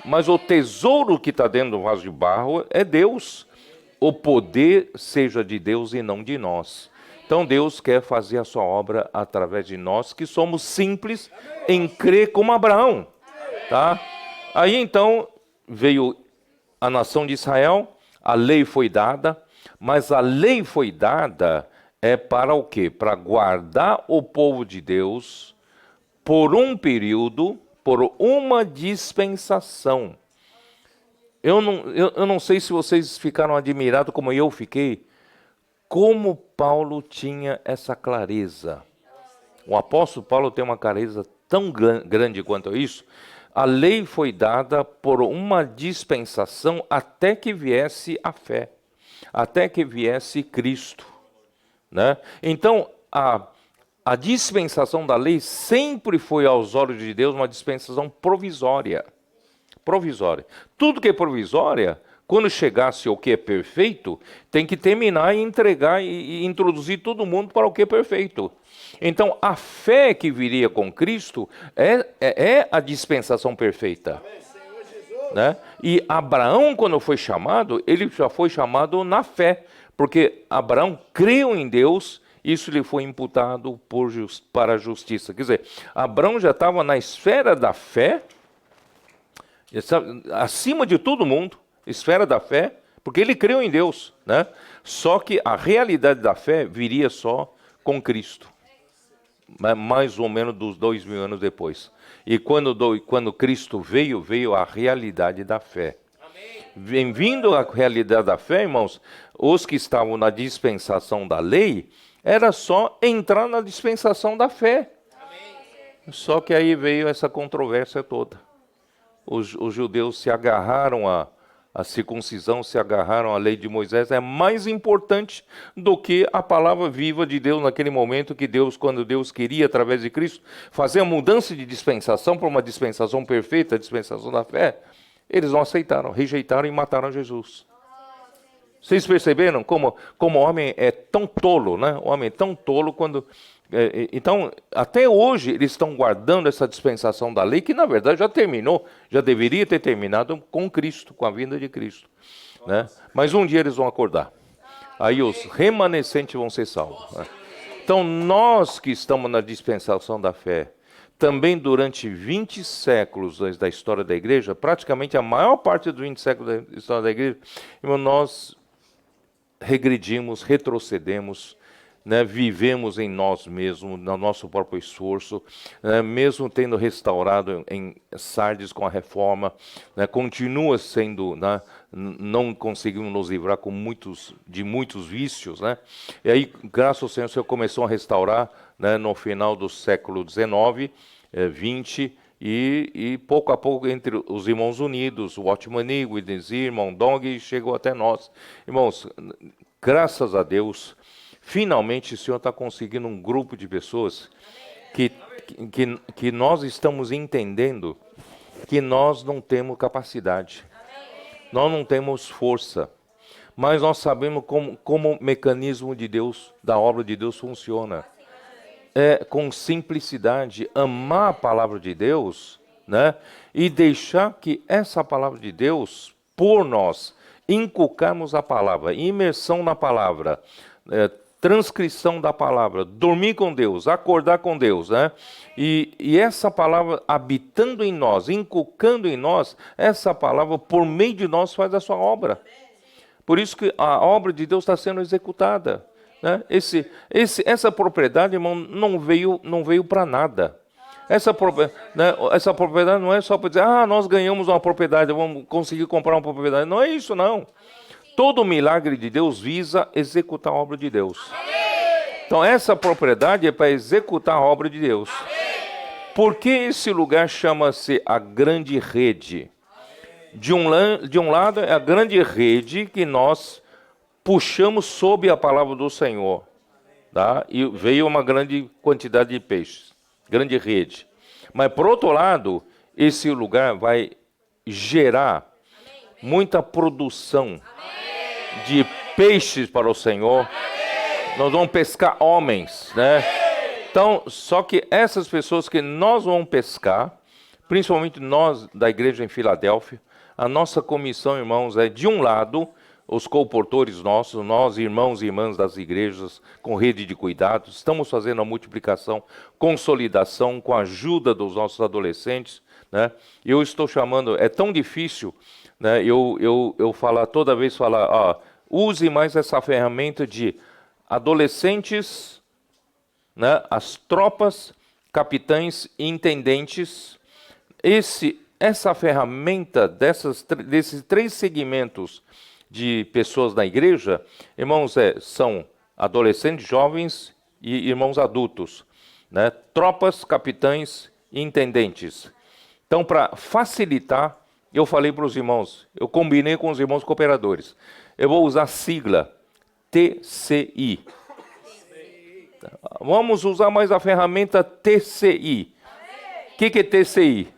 mas o tesouro que está dentro do vaso de barro é Deus. O poder seja de Deus e não de nós. Então, Deus quer fazer a sua obra através de nós, que somos simples em crer como Abraão. Tá? Aí, então, veio a nação de Israel, a lei foi dada, mas a lei foi dada para o quê? Para guardar o povo de Deus por um período, por uma dispensação. Eu não sei se vocês ficaram admirados como eu fiquei, como Paulo tinha essa clareza. O apóstolo Paulo tem uma clareza tão grande quanto isso. A lei foi dada por uma dispensação até que viesse a fé, até que viesse Cristo. Né? Então, a dispensação da lei sempre foi, aos olhos de Deus, uma dispensação provisória. Provisória. Tudo que é provisória, quando chegasse o que é perfeito, tem que terminar e entregar e introduzir todo mundo para o que é perfeito. Então, a fé que viria com Cristo é a dispensação perfeita. Né? E Abraão, quando foi chamado, ele já foi chamado na fé. Porque Abraão creu em Deus, isso lhe foi imputado para a justiça. Quer dizer, Abraão já estava na esfera da fé, acima de todo mundo, esfera da fé, porque ele creu em Deus. Né? Só que a realidade da fé viria só com Cristo. Mais ou menos dos 2000 anos depois. E quando Cristo veio a realidade da fé. Vindo à realidade da fé, irmãos, os que estavam na dispensação da lei, era só entrar na dispensação da fé. Amém. Só que aí veio essa controvérsia toda. Os judeus se agarraram à circuncisão, se agarraram à lei de Moisés, é mais importante do que a palavra viva de Deus naquele momento que Deus, quando Deus queria, através de Cristo, fazer a mudança de dispensação para uma dispensação perfeita, a dispensação da fé. Eles não aceitaram, rejeitaram e mataram Jesus. Vocês perceberam como o homem é tão tolo, né? O homem é tão tolo quando... Então, até hoje, eles estão guardando essa dispensação da lei, que na verdade já terminou, já deveria ter terminado com Cristo, com a vinda de Cristo. Né? Mas um dia eles vão acordar. Aí os remanescentes vão ser salvos. Né? Então, nós que estamos na dispensação da fé, também durante 20 séculos da história da igreja, praticamente a maior parte dos 20 séculos da história da igreja, nós regredimos, retrocedemos, né, vivemos em nós mesmos, no nosso próprio esforço, né, mesmo tendo restaurado em Sardes com a reforma, né, continua sendo, né, não conseguimos nos livrar de muitos vícios. Né, e aí, graças ao Senhor, o Senhor começou a restaurar, né, no final do século XIX, 20, e pouco a pouco, entre os irmãos unidos, o Watchman Nee, o Idenzir, irmão Dong, chegou até nós. Irmãos, graças a Deus, finalmente o Senhor está conseguindo um grupo de pessoas que nós estamos entendendo que nós não temos capacidade, nós não temos força, mas nós sabemos como o mecanismo de Deus, da obra de Deus funciona. É com simplicidade, amar a palavra de Deus, né? E deixar que essa palavra de Deus, por nós, inculcarmos a palavra, imersão na palavra, transcrição da palavra, dormir com Deus, acordar com Deus, né? E essa palavra habitando em nós, inculcando em nós, essa palavra por meio de nós faz a sua obra. Por isso que a obra de Deus está sendo executada, né? Essa propriedade, irmão, não veio para nada. Essa propriedade não é só para dizer, nós ganhamos uma propriedade, vamos conseguir comprar uma propriedade. Não é isso, não. Todo milagre de Deus visa executar a obra de Deus. Então, essa propriedade é para executar a obra de Deus. Por que esse lugar chama-se a grande rede? De um lado, é a grande rede que nós puxamos sob a palavra do Senhor. Tá? E veio uma grande quantidade de peixes. Grande rede. Mas, por outro lado, esse lugar vai gerar muita produção de peixes para o Senhor. Nós vamos pescar homens, né? Então, só que essas pessoas que nós vamos pescar, principalmente nós da igreja em Filadélfia, a nossa comissão, irmãos, é de um lado, os comportores nossos, nós irmãos e irmãs das igrejas, com rede de cuidados, estamos fazendo a multiplicação, consolidação, com a ajuda dos nossos adolescentes, né? Eu estou chamando, é tão difícil, né? Eu falar, toda vez falar, use mais essa ferramenta de adolescentes, né? As tropas, capitães e intendentes. Essa ferramenta desses 3 segmentos de pessoas na igreja, irmãos, são adolescentes, jovens e irmãos adultos, né? Tropas, capitães e intendentes. Então, para facilitar, eu falei para os irmãos, eu combinei com os irmãos cooperadores, eu vou usar a sigla TCI. Vamos usar mais a ferramenta TCI. O que é TCI?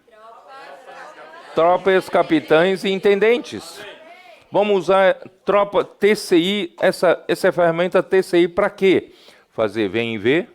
Tropas, capitães e intendentes. Vamos usar tropa TCI, essa ferramenta TCI para quê? Fazer vem e ver,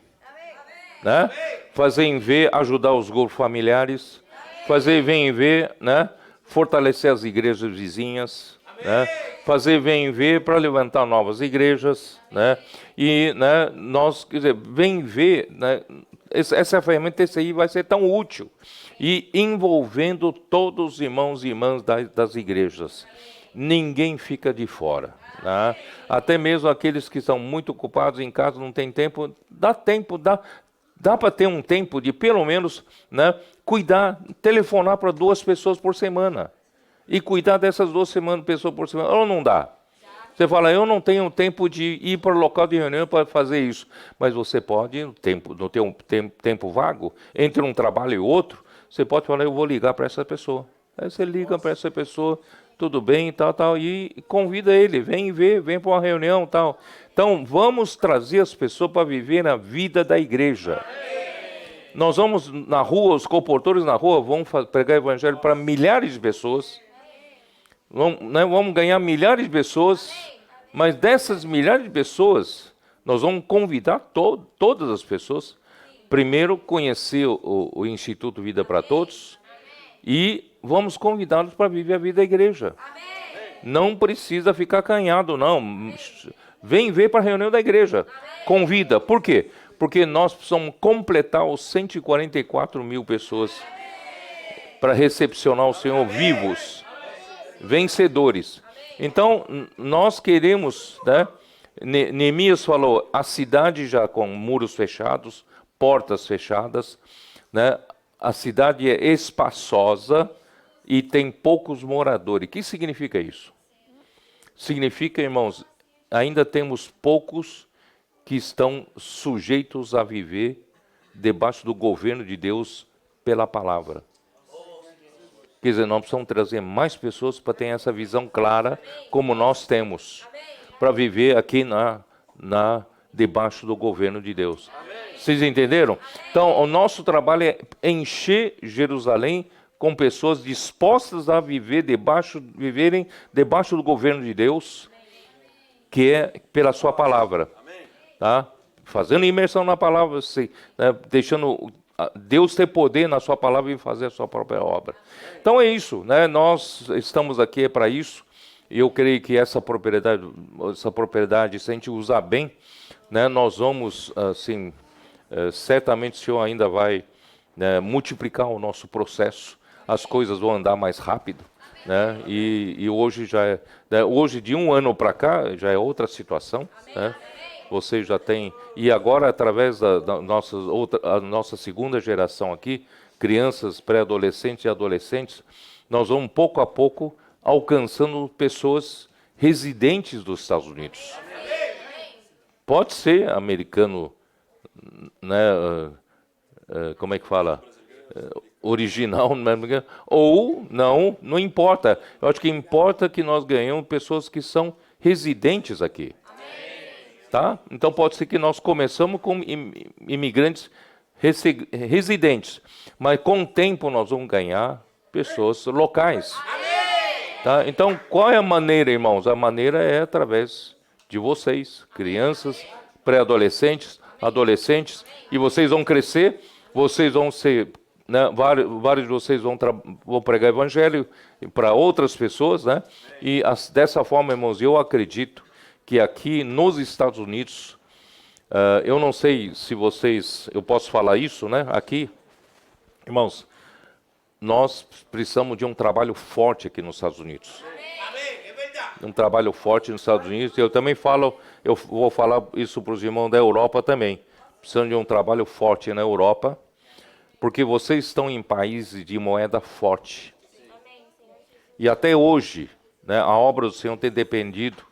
né? Fazer em ver, ajudar os grupos familiares, fazer vem e ver, né? Fortalecer as igrejas vizinhas, né? Fazer vem e ver para levantar novas igrejas, né? E, né, nós, quer dizer, vem e ver, né? Essa ferramenta TCI vai ser tão útil e envolvendo todos os irmãos e irmãs das igrejas. Ninguém fica de fora, né? Até mesmo aqueles que são muito ocupados em casa, não tem tempo, dá para ter um tempo de pelo menos, né, cuidar, telefonar para 2 pessoas por semana e cuidar dessas 2 pessoas por semana, ou não dá? Você fala, eu não tenho tempo de ir para o local de reunião para fazer isso, mas você pode, no ter um tempo vago, entre um trabalho e outro, você pode falar, eu vou ligar para essa pessoa. Aí você liga para essa pessoa, tudo bem, tal, e convida ele, vem ver, vem para uma reunião, tal. Então, vamos trazer as pessoas para viver a vida da igreja. Nós vamos na rua, os comportores na rua vão pregar o evangelho para milhares de pessoas. Vamos ganhar milhares de pessoas, mas dessas milhares de pessoas, nós vamos convidar todas as pessoas, primeiro conhecer o Instituto Vida para Todos, e vamos convidá-los para viver a vida da igreja. Amém. Não precisa ficar acanhado, não. Vem ver para a reunião da igreja. Amém. Convida. Por quê? Porque nós precisamos completar os 144 mil pessoas para recepcionar o Senhor vivos, vencedores. Então, nós queremos, né? Neemias falou, a cidade já com muros fechados, portas fechadas, né? A cidade é espaçosa e tem poucos moradores. O que significa isso? Significa, irmãos, ainda temos poucos que estão sujeitos a viver debaixo do governo de Deus pela palavra. Quer dizer, nós precisamos trazer mais pessoas para ter essa visão clara, como nós temos, para viver aqui debaixo do governo de Deus. Vocês entenderam? Então, o nosso trabalho é encher Jerusalém com pessoas dispostas a viverem debaixo do governo de Deus, que é pela sua palavra. Tá? Fazendo imersão na palavra, né? Deixando Deus ter poder na sua palavra e fazer a sua própria obra. Então é isso, né? Nós estamos aqui para isso. E eu creio que essa propriedade, se a gente usar bem, né, nós vamos, assim, certamente o Senhor ainda vai, né, multiplicar o nosso processo, as coisas vão andar mais rápido, né, e hoje hoje de um ano para cá já é outra situação, né, você já tem, e agora através da nossa segunda geração aqui, crianças, pré-adolescentes e adolescentes, nós vamos pouco a pouco alcançando pessoas residentes dos Estados Unidos. Pode ser americano, né, como é que fala? Original, ou não importa. Eu acho que importa que nós ganhamos pessoas que são residentes aqui. Tá? Então pode ser que nós começamos com imigrantes residentes, mas com o tempo nós vamos ganhar pessoas locais. Tá? Então, qual é a maneira, irmãos? A maneira é através de vocês, crianças, pré-adolescentes, adolescentes, e vocês vão crescer, vocês vão ser, né, vários de vocês vão pregar evangelho para outras pessoas, né? E dessa forma, irmãos, eu acredito que aqui nos Estados Unidos, eu não sei se eu posso falar isso, né? Aqui, irmãos, nós precisamos de um trabalho forte aqui nos Estados Unidos. Um trabalho forte nos Estados Unidos. Eu também eu vou falar isso para os irmãos da Europa também. Precisamos de um trabalho forte na Europa, porque vocês estão em países de moeda forte. E até hoje, né, a obra do Senhor tem dependido,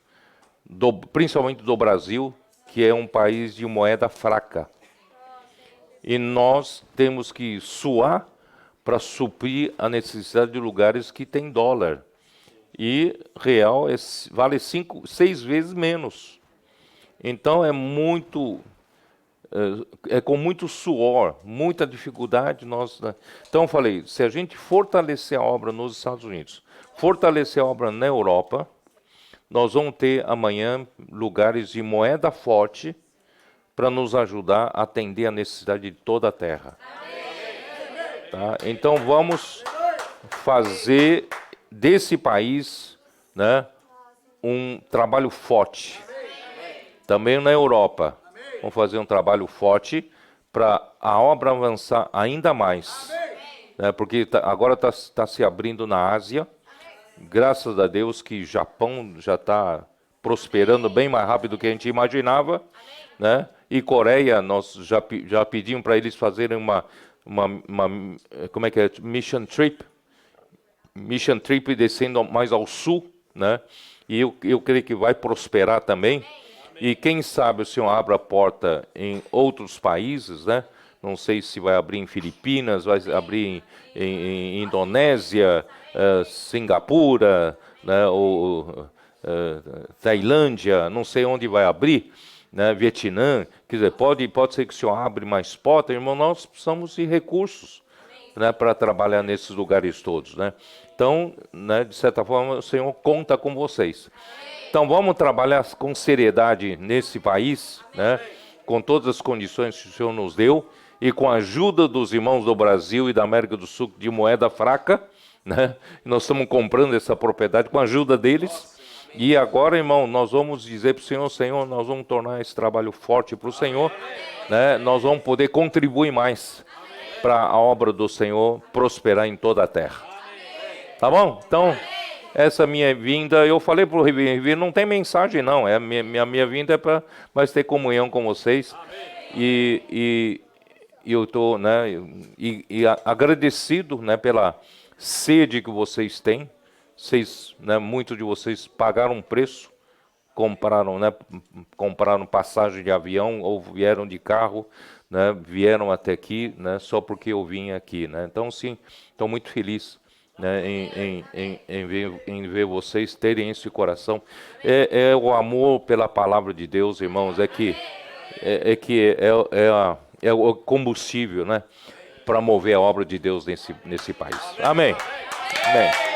principalmente do Brasil, que é um país de moeda fraca. E nós temos que suar para suprir a necessidade de lugares que tem dólar. E real vale 6 vezes menos. Então é com muito suor, muita dificuldade. Né? Então eu falei, se a gente fortalecer a obra nos Estados Unidos, fortalecer a obra na Europa, nós vamos ter amanhã lugares de moeda forte para nos ajudar a atender a necessidade de toda a terra. Tá? Então vamos fazer desse país, né, um trabalho forte. Também na Europa. Vamos fazer um trabalho forte para a obra avançar ainda mais. Né, porque agora está se abrindo na Ásia. Graças a Deus que Japão já está prosperando bem mais rápido do que a gente imaginava. Né? E Coreia, nós já pedimos para eles fazerem uma como é que é? Mission trip descendo mais ao sul, né? E eu creio que vai prosperar também. E quem sabe o Senhor abra a porta em outros países, né? Não sei se vai abrir em Filipinas, vai abrir em Indonésia, Singapura, né? Ou Tailândia, não sei onde vai abrir. Né, Vietnã, quer dizer, pode ser que o Senhor abre mais portas, irmão, nós precisamos de recursos, né, para trabalhar nesses lugares todos, né? Então, né, de certa forma, o Senhor conta com vocês. Então, vamos trabalhar com seriedade nesse país, né, com todas as condições que o Senhor nos deu, e com a ajuda dos irmãos do Brasil e da América do Sul de moeda fraca, né, nós estamos comprando essa propriedade com a ajuda deles. E agora, irmão, nós vamos dizer para o Senhor, Senhor, nós vamos tornar esse trabalho forte para o Senhor, né? Nós vamos poder contribuir mais para a obra do Senhor prosperar em toda a terra. Tá bom? Então, essa minha vinda, eu falei para o Rivi, não tem mensagem não, minha vinda é para mais ter comunhão com vocês. E eu estou, né, agradecido, né, pela sede que vocês têm. Vocês, né, muitos de vocês pagaram um preço, compraram passagem de avião ou vieram de carro, né, vieram até aqui, né, só porque eu vim aqui. Né? Então, sim, estou muito feliz, né, em ver vocês terem esse coração. É o amor pela palavra de Deus, irmãos, é o combustível, né, para mover a obra de Deus nesse país. Amém. Amém.